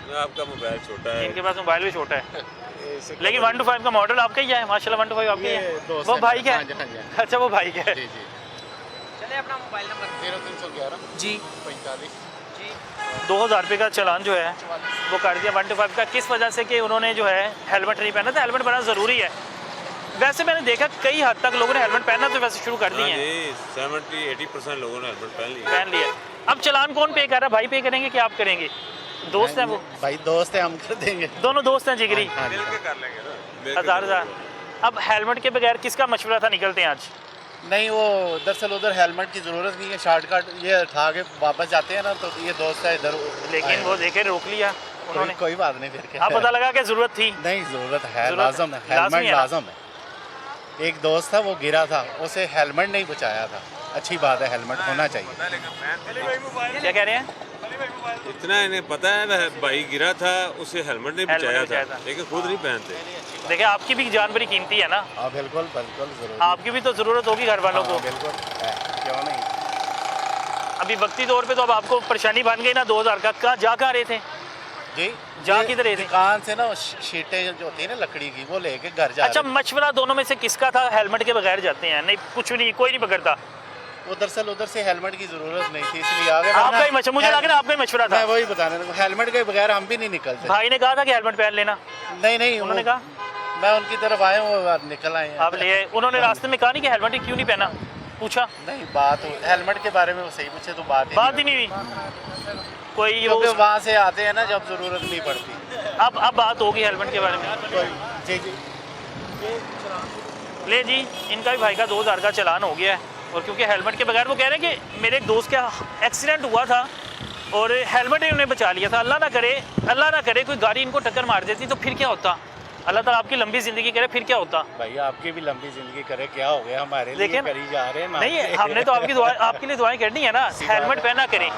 ना, आपका मोबाइल छोटा है, इनके पास मोबाइल भी छोटा है, ये लेकिन 1 to 5 का मॉडल आपका ही है माशाल्लाह। 1 to 5 आपका ही ये है? दोस्त वो है भाई मेरा। का हाँ जी, हाँ है? जी। अच्छा, वो भाई का है। जी जी। चले अपना मोबाइल नंबर 0311 जी 45 जी 2,000 रुपये का चालान जो है वो कर दिया 1 to 5 का। किस वजह से? कि उन्होंने जो है हेलमेट नहीं पहना था। हेलमेट पहनना ज़रूरी है। वैसे मैंने देखा कई हद तक लोगों ने हेलमेट पहनना तो वैसे शुरू कर दिए हैं, 70-80% लोगों ने हेलमेट पहन लिया। पहन लिया। अब चालान कौन पे कर रहा है? भाई पे करेंगे कि आप करेंगे? दोस्त हैं वो? भाई दोस्त है, हम कर देंगे। दोनों दोस्त हैं जिगरी? हाँ जी। मिल के कर लेंगे ना, मिल के हज़ार। अब हेलमेट के बगैर किसका मशवरा था निकलते हैं आज? नहीं, वो दरअसल उधर हेलमेट की ज़रूरत नहीं है, शॉर्टकट ये उठा के वापस जाते हैं ना, तो ये दोस्त है इधर। लेकिन वो देखे रोक लिया उन्होंने। कोई बात नहीं, फिर क्या अब पता लगा कि ज़रूरत थी। नहीं, ज़रूरत है, ज़रूरत लाजम है, लाज़मी हेलमेट है ना? लाजम है। एक दोस्त था, वो गिरा था, उसे हेलमेट नहीं बचाया था। अच्छी बात है, हेलमेट होना चाहिए। क्या कह रहे हैं? इतना इन्हें पता है ना, भाई गिरा था, उसे हेलमेट नहीं हेलमेट बचाया बचाया था, था। लेकिन खुद नहीं पहनते। देखिए, आपकी भी जान बड़ी कीमती है ना, हाँ बिल्कुल बिल्कुल ज़रूर। आपकी भी तो ज़रूरत होगी घर वालों को। बिल्कुल है, क्यों नहीं। अभी वक्ती तौर पे तो अब आपको परेशानी बन गई ना 2,000 का। कहाँ जा कहाँ रहे थे? जी जा ये किधर रहे थे? दुकान से ना शीटें जो होती है ना लकड़ी की वो लेके घर जा अच्छा, रहे मशवरा दोनों में से किसका था? हेलमेट के बगैर जाते हैं? नहीं, कुछ भी नहीं, कोई नहीं पकड़ता। थे। वो दरअसल उधर से हेलमेट की जरूरत नहीं थी इसलिए आगे आपका ही मशवरा, मुझे लग रहा है आपका ही मशवरा मैं था। वही बताने लगा, हेलमेट के बगैर हम भी नहीं निकलते। भाई ने कहा था कि हेलमेट पहन लेना, नहीं उन्होंने वो- कहा मैं उनकी तरफ आया हूँ वो निकल आए हैं। आप ले आए। उन्होंने रास्ते में कहा नहीं कि हेलमेट क्यों नहीं पहना? पूछा? नहीं बात हेलमेट के बारे में वो सही पूछे तो बात ही नहीं हुई कोई। क्योंकि वहाँ से आते हैं ना जब जरूरत नहीं पड़ती। अब बात होगी हेलमेट के बारे में। जी जी ले जी, इनका भी भाई का 2000 का चालान हो गया है, और क्योंकि हेलमेट के बगैर वो कह रहे हैं कि मेरे एक दोस्त का एक्सीडेंट हुआ था और हेलमेट ही उन्हें बचा लिया था। अल्लाह ना करे कोई गाड़ी इनको टक्कर मार देती तो फिर क्या होता? अल्लाह ताला आपकी लंबी ज़िंदगी करे, फिर क्या होता? भैया आपकी भी लंबी जिंदगी करे, क्या हो गया हमारे लिए लेकिन करी जा रहे हैं। नहीं, हमने तो आपके लिए दुआएं करनी है ना। हेलमेट पहना करें,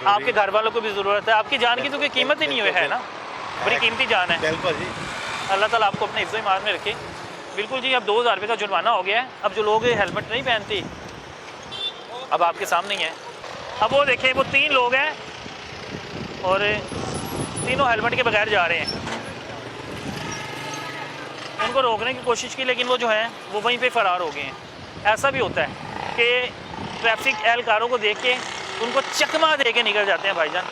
आपके घर वालों को भी ज़रूरत है। आपकी जान की तो कोई कीमत ही नहीं हुई है ना, बड़ी कीमती जान है। बिल्कुल जी। अल्लाह ताला आपको अपने हिफ्ज़ ईमान में रखे। बिल्कुल जी, अब 2000 रुपये का जुर्माना हो गया है। अब जो लोग हेलमेट नहीं पहनते अब आपके सामने ही है। अब वो देखें, वो 3 लोग हैं और तीनों हेलमेट के बगैर जा रहे हैं। उनको रोकने की कोशिश की लेकिन वो जो हैं वो वहीं पे फ़रार हो गए हैं। ऐसा भी होता है कि ट्रैफिक एहलकारों को देख के उनको चकमा दे के निकल जाते हैं भाईजान।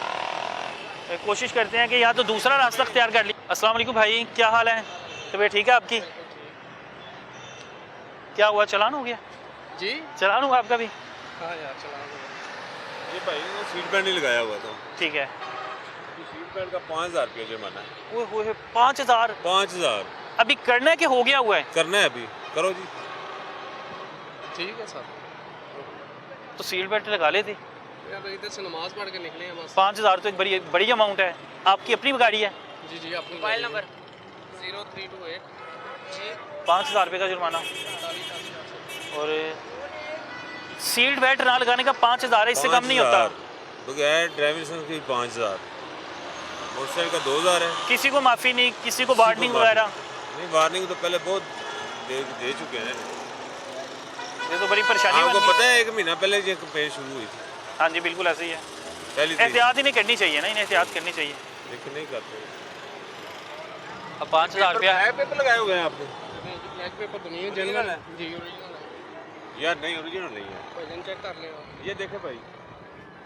कोशिश करते हैं कि या तो दूसरा रास्ता अख्तियार कर लिया। अस्सलाम वालेकुम भाई, क्या हाल है? तबीयत ठीक है आपकी? क्या हुआ, चालान हो गया? जी चालान हुआ आपका भी? हाँ यार चला ये भाई ने सीट बेल्ट नहीं लगाया हुआ था। ठीक है। सीट बेल्ट का 5000 रुपया जुर्माना है। वो 5000 5000 अभी करना है कि हो गया हुआ है? करना है अभी, करो जी। ठीक है सर। तो सीट बेल्ट लगा लेते। यार इधर से नमाज पढ़ के निकले हैं बस। 5000 तो एक बड़ी बड़ी अमाउंट है। आपकी अपनी गाड़ी है? जी जी अपनी मोबाइल नंबर 0328 जी 5000 रुपये का जुर्माना और सीट बेल्ट ना लगाने का 5000 है, इससे कम नहीं होता। बगैर ड्राइविंग लाइसेंस की 5000, मोटरसाइकिल का 2000 है। किसी को माफ़ी नहीं, किसी को वार्निंग वगैरह नहीं, वार्निंग तो पहले बहुत दे चुके हैं। ये तो बड़ी परेशानी आपको बन गई। पता है 1 महीना पहले ये कंपेन शुरू हुई थी। हाँ जी, बिल्कुल ऐसे ही है। पहली थी, एहतियात ही नहीं करनी चाहिए ना, इन्हें एहतियात करनी चाहिए। लेकिन नहीं करते। अब 5000 रुपया पेपर लगाए हुए हैं आपने? ब्लैक पेपर तो नहीं है, जेन्युइन है जी। यार नहीं, ओरिजिनल नहीं है। वजन चेक कर लेगा। ये देखे भाई,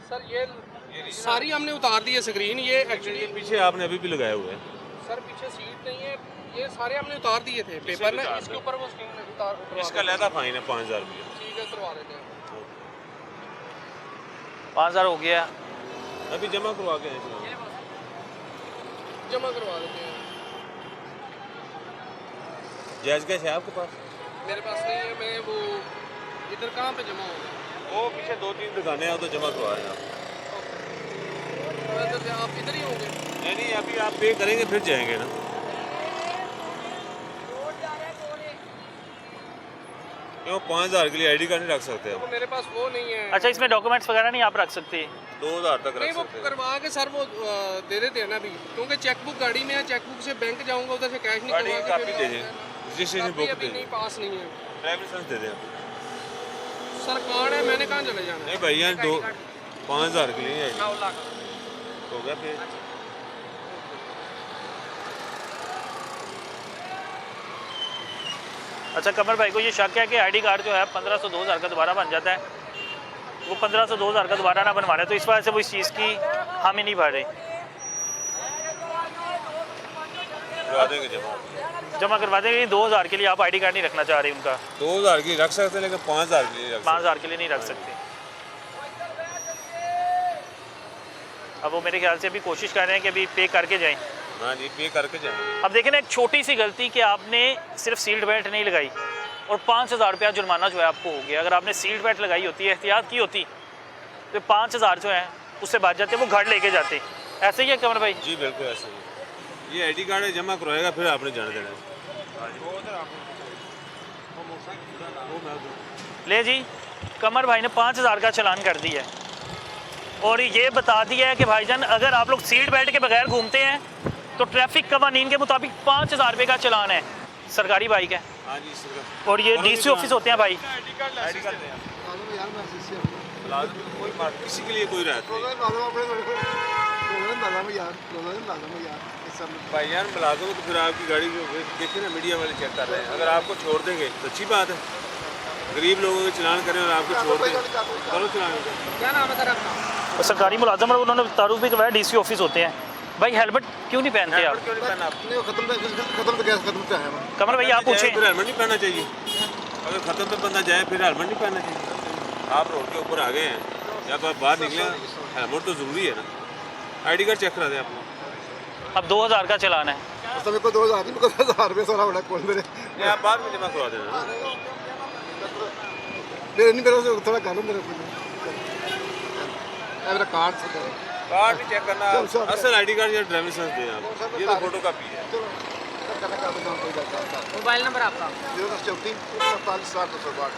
सर ये सारी हमने उतार दी है स्क्रीन। ये एक्चुअली पीछे आपने अभी भी लगाए हुए हैं। सर पीछे सीट नहीं है, ये सारे हमने उतार दिए थे पेपर ना, इसके ऊपर वो स्क्रीन उतार इसका लहदा फाइन है 5000 रुपया। ठीक है करवा देते हैं। 5000 हो गया। अभी जमा करवा के आए। जमा करवा देते हैं। जायज़ कैश है आपके पास? मेरे पास नहीं है, मैं वो इधर कहाँ पे जमा होगा? वो पीछे 2-3 दुकानें हैं, तो जमा करवा रहे हैं आप। तो आप इधर ही होंगे? नहीं, अभी आप पे करेंगे फिर जाएंगे ना। क्यों 5000 के लिए आईडी कार्ड नहीं रख सकते तो आप? मेरे पास वो नहीं है। अच्छा, इसमें डॉक्यूमेंट्स वगैरह नहीं आप रख सकते? 2000 तक नहीं रख वो सकते हैं। करवा के सर वो दे देते हैं ना अभी, क्योंकि चेकबुक गाड़ी में है। चेकबुक से बैंक जाऊंगा, उधर से कैश नहीं गाड़ी की करवा कापी दे दें, रजिस्ट्रेशन कापी बुक अभी दे नहीं, दें, पास नहीं है। ड्राइविंग लाइसेंस दे दें। सर कार्ड है, मैंने कहाँ चले जाना है? नहीं भैया, 5000 के लिए आईडी हो गया फिर। अच्छा, कमर भाई को ये शक है कि आईडी कार्ड जो है 1500-2000 का दोबारा बन जाता है। वो 1500-2000 का दोबारा ना बनवा रहे, तो इस वजह से वो इस चीज़ की हामी नहीं भर रही। करवा देंगे जमा। जमा करवा देंगे। 2000 के लिए आप आईडी कार्ड नहीं रखना चाह रहे उनका? 2000 की रख सकते हैं, लेकिन 5000 के लिए रख सकते 5000 के लिए नहीं रख सकते। अब वो मेरे ख्याल से अभी कोशिश कर रहे हैं कि अभी पे करके जाएं। हैं। हाँ जी, पे करके जाएंगे। अब देखें ना, एक छोटी सी गलती कि आपने सिर्फ सीट बेल्ट नहीं लगाई और 5000 रुपया जुर्माना जो है आपको हो गया। अगर आपने सीट बेल्ट लगाई होती, एहतियात की होती, तो 5000 जो है उससे बच जाते, वो घर लेके जाते। ऐसे ही है कमर भाई? जी बिल्कुल ऐसे ही। ये आईडी कार्ड जमा करवाएगा, फिर आपने जाने देना है। ले जी, कमर भाई ने 5000 का चालान कर दिया है और ये बता दिया है कि भाईजान अगर आप लोग सीट बेल्ट के बगैर घूमते हैं तो ट्रैफिक कवानीन के मुताबिक 5000 रुपये का चालान है। सरकारी बाइक है हाँ जी सर। और ये डीसी ऑफिस होते हैं भाई। आईडी कार्ड दें आप। कोई किसी के लिए कोई राहत नहीं। भाईजान मुलाजिम तो फिर आपकी गाड़ी जो देखिए ना मीडिया वाले चेक कर रहे हैं, अगर आपको छोड़ देंगे तो अच्छी बात है। गरीब लोगों के चलान करें और आपको छोड़ दें, करो चलान। क्या नाम है सर आपका? और सरकारी मुलाजम और उन्होंने तारुफ भी करवाया, डीसी ऑफिस होते हैं। भाई हेलमेट क्यों नहीं पहनते आप? क्यों नहीं पहना आप? कमर भाई आप पूछें। फिर हेलमेट नहीं पहनना चाहिए। अगर ख़त्म पे बंदा जाए फिर हेलमेट नहीं पहनना चाहिए। आप रोड के ऊपर आ गए हैं या तो आप बाहर निकले, हेलमेट तो ज़रूरी है ना। ID कार्ड चेक करा दें आपको। अब 2000 का चलान है। मेरे को 2000 नहीं, मेरे को 1000 रुपये सारा बड़ा कौन मेरे नहीं, आप बाद में जमा करवा देना। मेरे नहीं, मेरे से थोड़ा गालो मेरे मेरा कार्ड से कार्ड भी चेक करना, असल ID कार्ड या ड्राइविंग लाइसेंस दें आप। ये तो फोटो कापी है। मोबाइल नंबर आपका? 034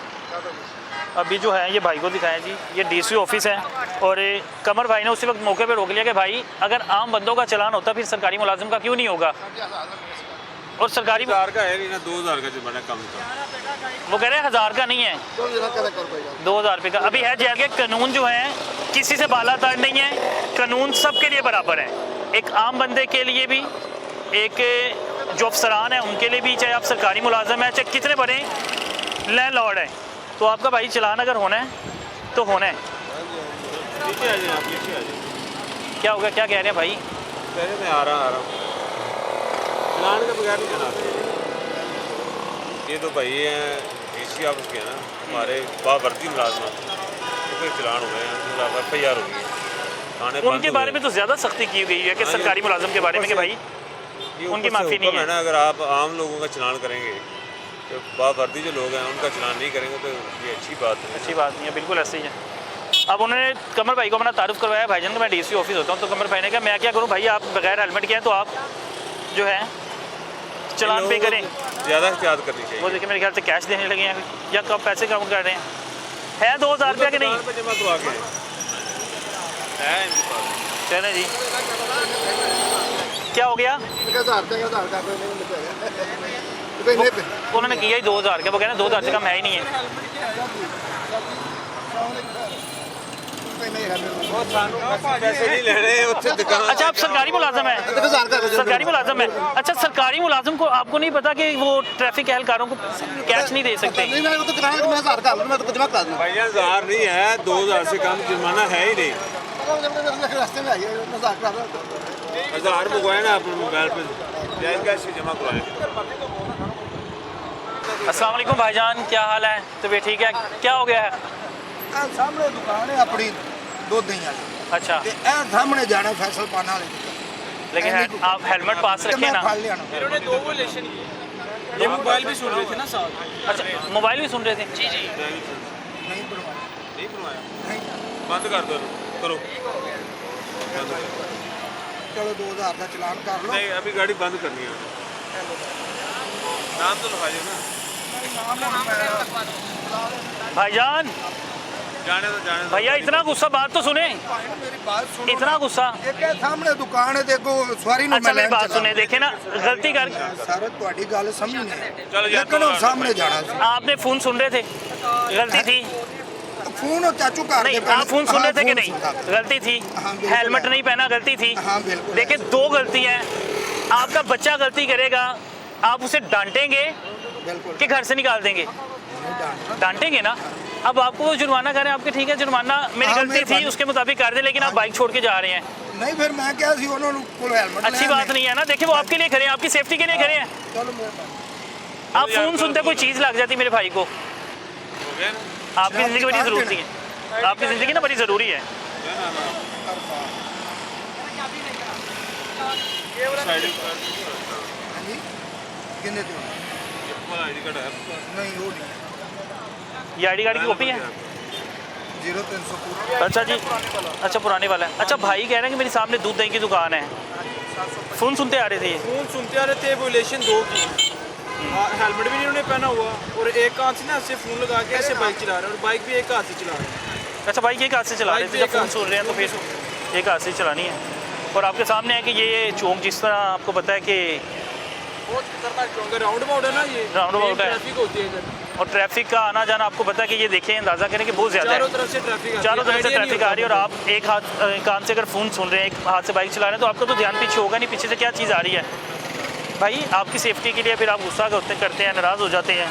अभी जो है ये भाई को दिखाएं जी, ये डीसी ऑफिस है। और कमर भाई ने उसी वक्त मौके पे रोक लिया कि भाई अगर आम बंदों का चलान होता फिर सरकारी मुलाजिम का क्यों नहीं होगा। और सरकारी 1000 का है नहीं ना, 2000 का जुर्माना कम का। वो कह रहे हैं 1000 का नहीं है, 2000 रुपये का। अभी है जेल के कानून जो है किसी से बालातर नहीं है, कानून सबके लिए बराबर है। एक आम बंदे के लिए भी, एक जो अफसरान है उनके लिए भी, चाहे आप सरकारी मुलाजिम है, चाहे कितने बड़े लैंडलॉर्ड है। तो आपका भाई चलान अगर होना है तो होना है। नीचे आ जाए आप, नीचे आ जाए। क्या होगा, क्या कह रहे हैं भाई? कह रहे मैं आ रहा हूँ। चलान के बगैर नहीं चला। ये तो भाई हैं DC ऑफिस के हैं ना, हमारे बावर्दी मुलाजम, तो चलान हो गए हैं, FIR हो गई है। थाने उनके बारे में तो ज़्यादा सख्ती की गई है कि सरकारी मुलाजिम के बारे में कि भाई उनकी माफ़ी नहीं है ना। अगर आप आम लोगों का चलान करेंगे तो बावर्दी जो लोग हैं उनका चलान नहीं करेंगे तो ये अच्छी बात है। अच्छी बात नहीं है, बिल्कुल ऐसे ही है। अब उन्होंने कमर भाई को अपना तारुफ करवाया, भाईजान का मैं DC ऑफिस होता हूँ। तो कमर भाई ने कहा मैं क्या करूँ भाई, आप बगैर हेलमेट के हैं तो आप जो है चलान पे करें। ज़्यादा एहतियात करनी चाहिए। वो देखिए मेरे ख्याल से कैश देने लगे हैं या कब पैसे काउंट कर रहे हैं। है 2000 रुपया कि नहीं? जमा करवा के है इनके पास। चले जी, क्या हो गया? उन्होंने किया ही 2000 का, वो कहना 2000 से कम है ही नहीं है। पैसे नहीं लेने दुकान। अच्छा आप सरकारी मुलाजम है? सरकारी मुलाजम है। अच्छा सरकारी मुलाजम को आपको नहीं पता कि वो ट्रैफिक एहलकारों को कैश नहीं दे सकते? भैया 1000 नहीं है, 2000 से कम जुर्माना है ही नहीं। 1000 मंगवाए ना अपने मोबाइल पे, जाए कैसे जमा करवाए। अस्सलाम वालेकुम भाईजान, क्या हाल है? तबीयत ठीक है? क्या हो गया है? सामने दुकान है अपनी दुध दही वाली। अच्छा सामने जाना फैसल पाना वाले, लेकिन आप हेलमेट पास रखें ना। इन्होंने 2 विलेशन किए। ये मोबाइल भी सुन रहे थे ना साथ। अच्छा मोबाइल भी सुन रहे थे? जी जी। नहीं बनवाया, नहीं बनवाया, बंद कर दो, करो बंद करो। चलो 2000 का चलान कर लो। नहीं अभी गाड़ी बंद करनी है। नाम तो लिखा ना भाईजान। जाने दो भैया इतना गुस्सा, बात तो सुने। मेरी बात सुनो, इतना गुस्सा। ये क्या सामने दुकान है, देखो सवारी अच्छा मेरी बात सुने, देखे ना गलती कर। सारा तुम्हारी गल समझ नहीं चलो जा, लेकिन वो सामने जाना सी। आपने फोन सुन रहे थे? गलती थी? फोन चाचू का नहीं आप फोन सुन रहे थे कि नहीं? गलती थी। हेलमेट नहीं पहना गलती थी। हाँ बिल्कुल। देखिए 2 गलती है। आपका बच्चा गलती करेगा, आप उसे डांटेंगे कि घर से निकाल देंगे? डांटेंगे ना। अब आपको वो जुर्माना करें, आपके ठीक है जुर्माना मेरी गलती थी उसके मुताबिक कर दें, लेकिन आप बाइक छोड़ के जा रहे हैं। नहीं फिर मैं क्या सी उन्होंने हेलमेट अच्छी बात नहीं है ना। देखिए वो आपके लिए खड़े हैं, आपकी सेफ्टी के लिए खड़े हैं। चलो आप फोन सुनते कोई चीज़ लग जाती मेरे भाई को। हो गया ना। आपकी ज़िंदगी बड़ी ज़रूरी है, आपकी ज़िंदगी ना बड़ी ज़रूरी है। कितने दिन ID कार्ड है नहीं वो नहीं, ये ID कार्ड की कॉपी है? 0300 पूरा। अच्छा जी, अच्छा पुराने वाला है। अच्छा भाई कह रहे हैं कि मेरे सामने दूध दही की दुकान है। फ़ोन सुनते आ रहे थे ये? फोन सुनते आ रहे थे, विलेशन 2 की। हेलमेट भी नहीं उन्होंने पहना हुआ और एक हाथ से ना ऐसे फ़ोन लगा के ऐसे बाइक चला रहे हैं और बाइक भी एक हाथ से चला रहे हैं। अच्छा बाइक एक हाथ से चला रहे थे, जब फ़ोन सुन रहे हैं तो फिर एक हाथ से चलानी है। और आपके सामने है कि ये चौक जिस तरह आपको पता है कि बहुत खतरनाक चौक है, राउंड अबाउट है ना ये, राउंड अबाउट है। ट्रैफिक होती है इधर, और ट्रैफिक का आना जाना आपको पता है कि ये देखें, अंदाज़ा करें कि बहुत ज़्यादा चारों है। तरफ से ट्रैफिक चारों तरफ से ट्रैफिक आ रही है और आप एक हाथ कान से अगर फ़ोन सुन रहे हैं, एक हाथ से बाइक चला रहे हैं, तो आपका तो ध्यान पीछे होगा नहीं, पीछे से क्या चीज़ आ रही है। भाई आपकी सेफ्टी के लिए फिर आप गुस्सा करते हैं, नाराज़ हो जाते हैं।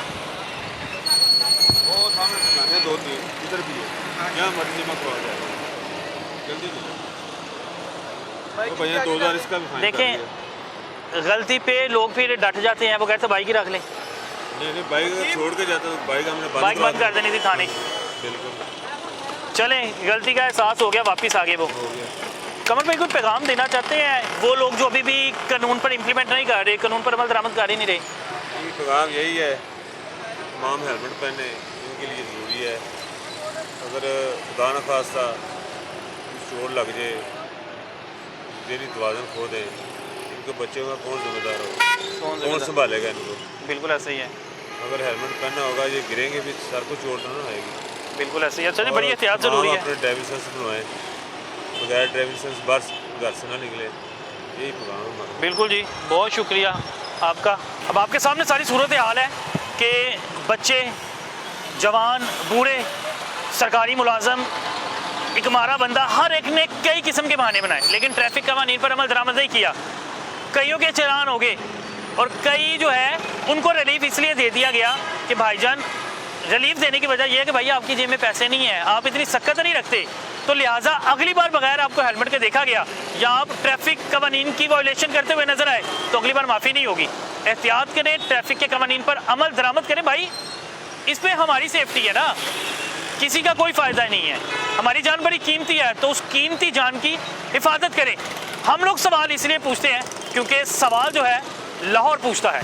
वो सामने दुकानें 2-3 इधर भी है, यहाँ मर्जी जमा करवा जाएगा, जल्दी नहीं। तो भैया 2000 इसका भी फाइन कर देखें, दिया। गलती पे लोग फिर डट जाते हैं, वो कहते हैं बाइक ही रख लें, नहीं बाइक अगर छोड़ के जाता तो बाइक हमने बाइक बंद कर देनी थी थाने। बिल्कुल चलें, गलती का एहसास हो गया, वापस आ गए वो। हो गया। कमर भाई कोई पैगाम देना चाहते हैं वो लोग जो अभी भी कानून पर इम्प्लीमेंट नहीं कर रहे, कानून पर अमल दरामद कर ही नहीं रहे? ये पैगाम यही है, तमाम हेलमेट पहने, इनके लिए ज़रूरी है। अगर खुदा न खास्ता चोट लग जाए, मेरी तवाज़ुन खो दे, इनके बच्चों का कौन जिम्मेदार हो, कौन संभालेगा इनको? बिल्कुल ऐसे ही है, अगर हेलमेट पहनना होगा, ये गिरेंगे भी, सर को चोट ना आएगी। बिल्कुल ऐसे ही है। चलिए, और बड़ी एहतियात ज़रूरी है। अपने ड्राइविंग लाइसेंस बनवाएं, बगैर ड्राइविंग लाइसेंस बस घर से ना निकले, यही पैगाम है हमारा। बिल्कुल जी, बहुत शुक्रिया आपका। अब आपके सामने सारी सूरत हाल है कि बच्चे, जवान, बूढ़े, सरकारी मुलाजम, एक हमारा बंदा, हर एक ने कई किस्म के बहाने बनाए, लेकिन ट्रैफिक कवानीन पर अमल दरामद नहीं किया। कईयों के चालान हो गए और कई जो है उनको रिलीफ इसलिए दे दिया गया कि भाईजान, रिलीफ देने की वजह यह है कि भाई आपकी जेब में पैसे नहीं है, आप इतनी सख्त नहीं रखते, तो लिहाजा अगली बार बगैर आपको हेलमेट के देखा गया या आप ट्रैफिक कवानीन की वायलेशन करते हुए नजर आए तो अगली बार माफ़ी नहीं होगी। एहतियात करें, ट्रैफिक के कवानीन पर अमल दरामद करें। भाई इस पर हमारी सेफ्टी है ना, किसी का कोई फ़ायदा नहीं है, हमारी जान बड़ी कीमती है, तो उस कीमती जान की हिफाजत करें। हम लोग सवाल इसलिए पूछते हैं क्योंकि सवाल जो है लाहौर पूछता है।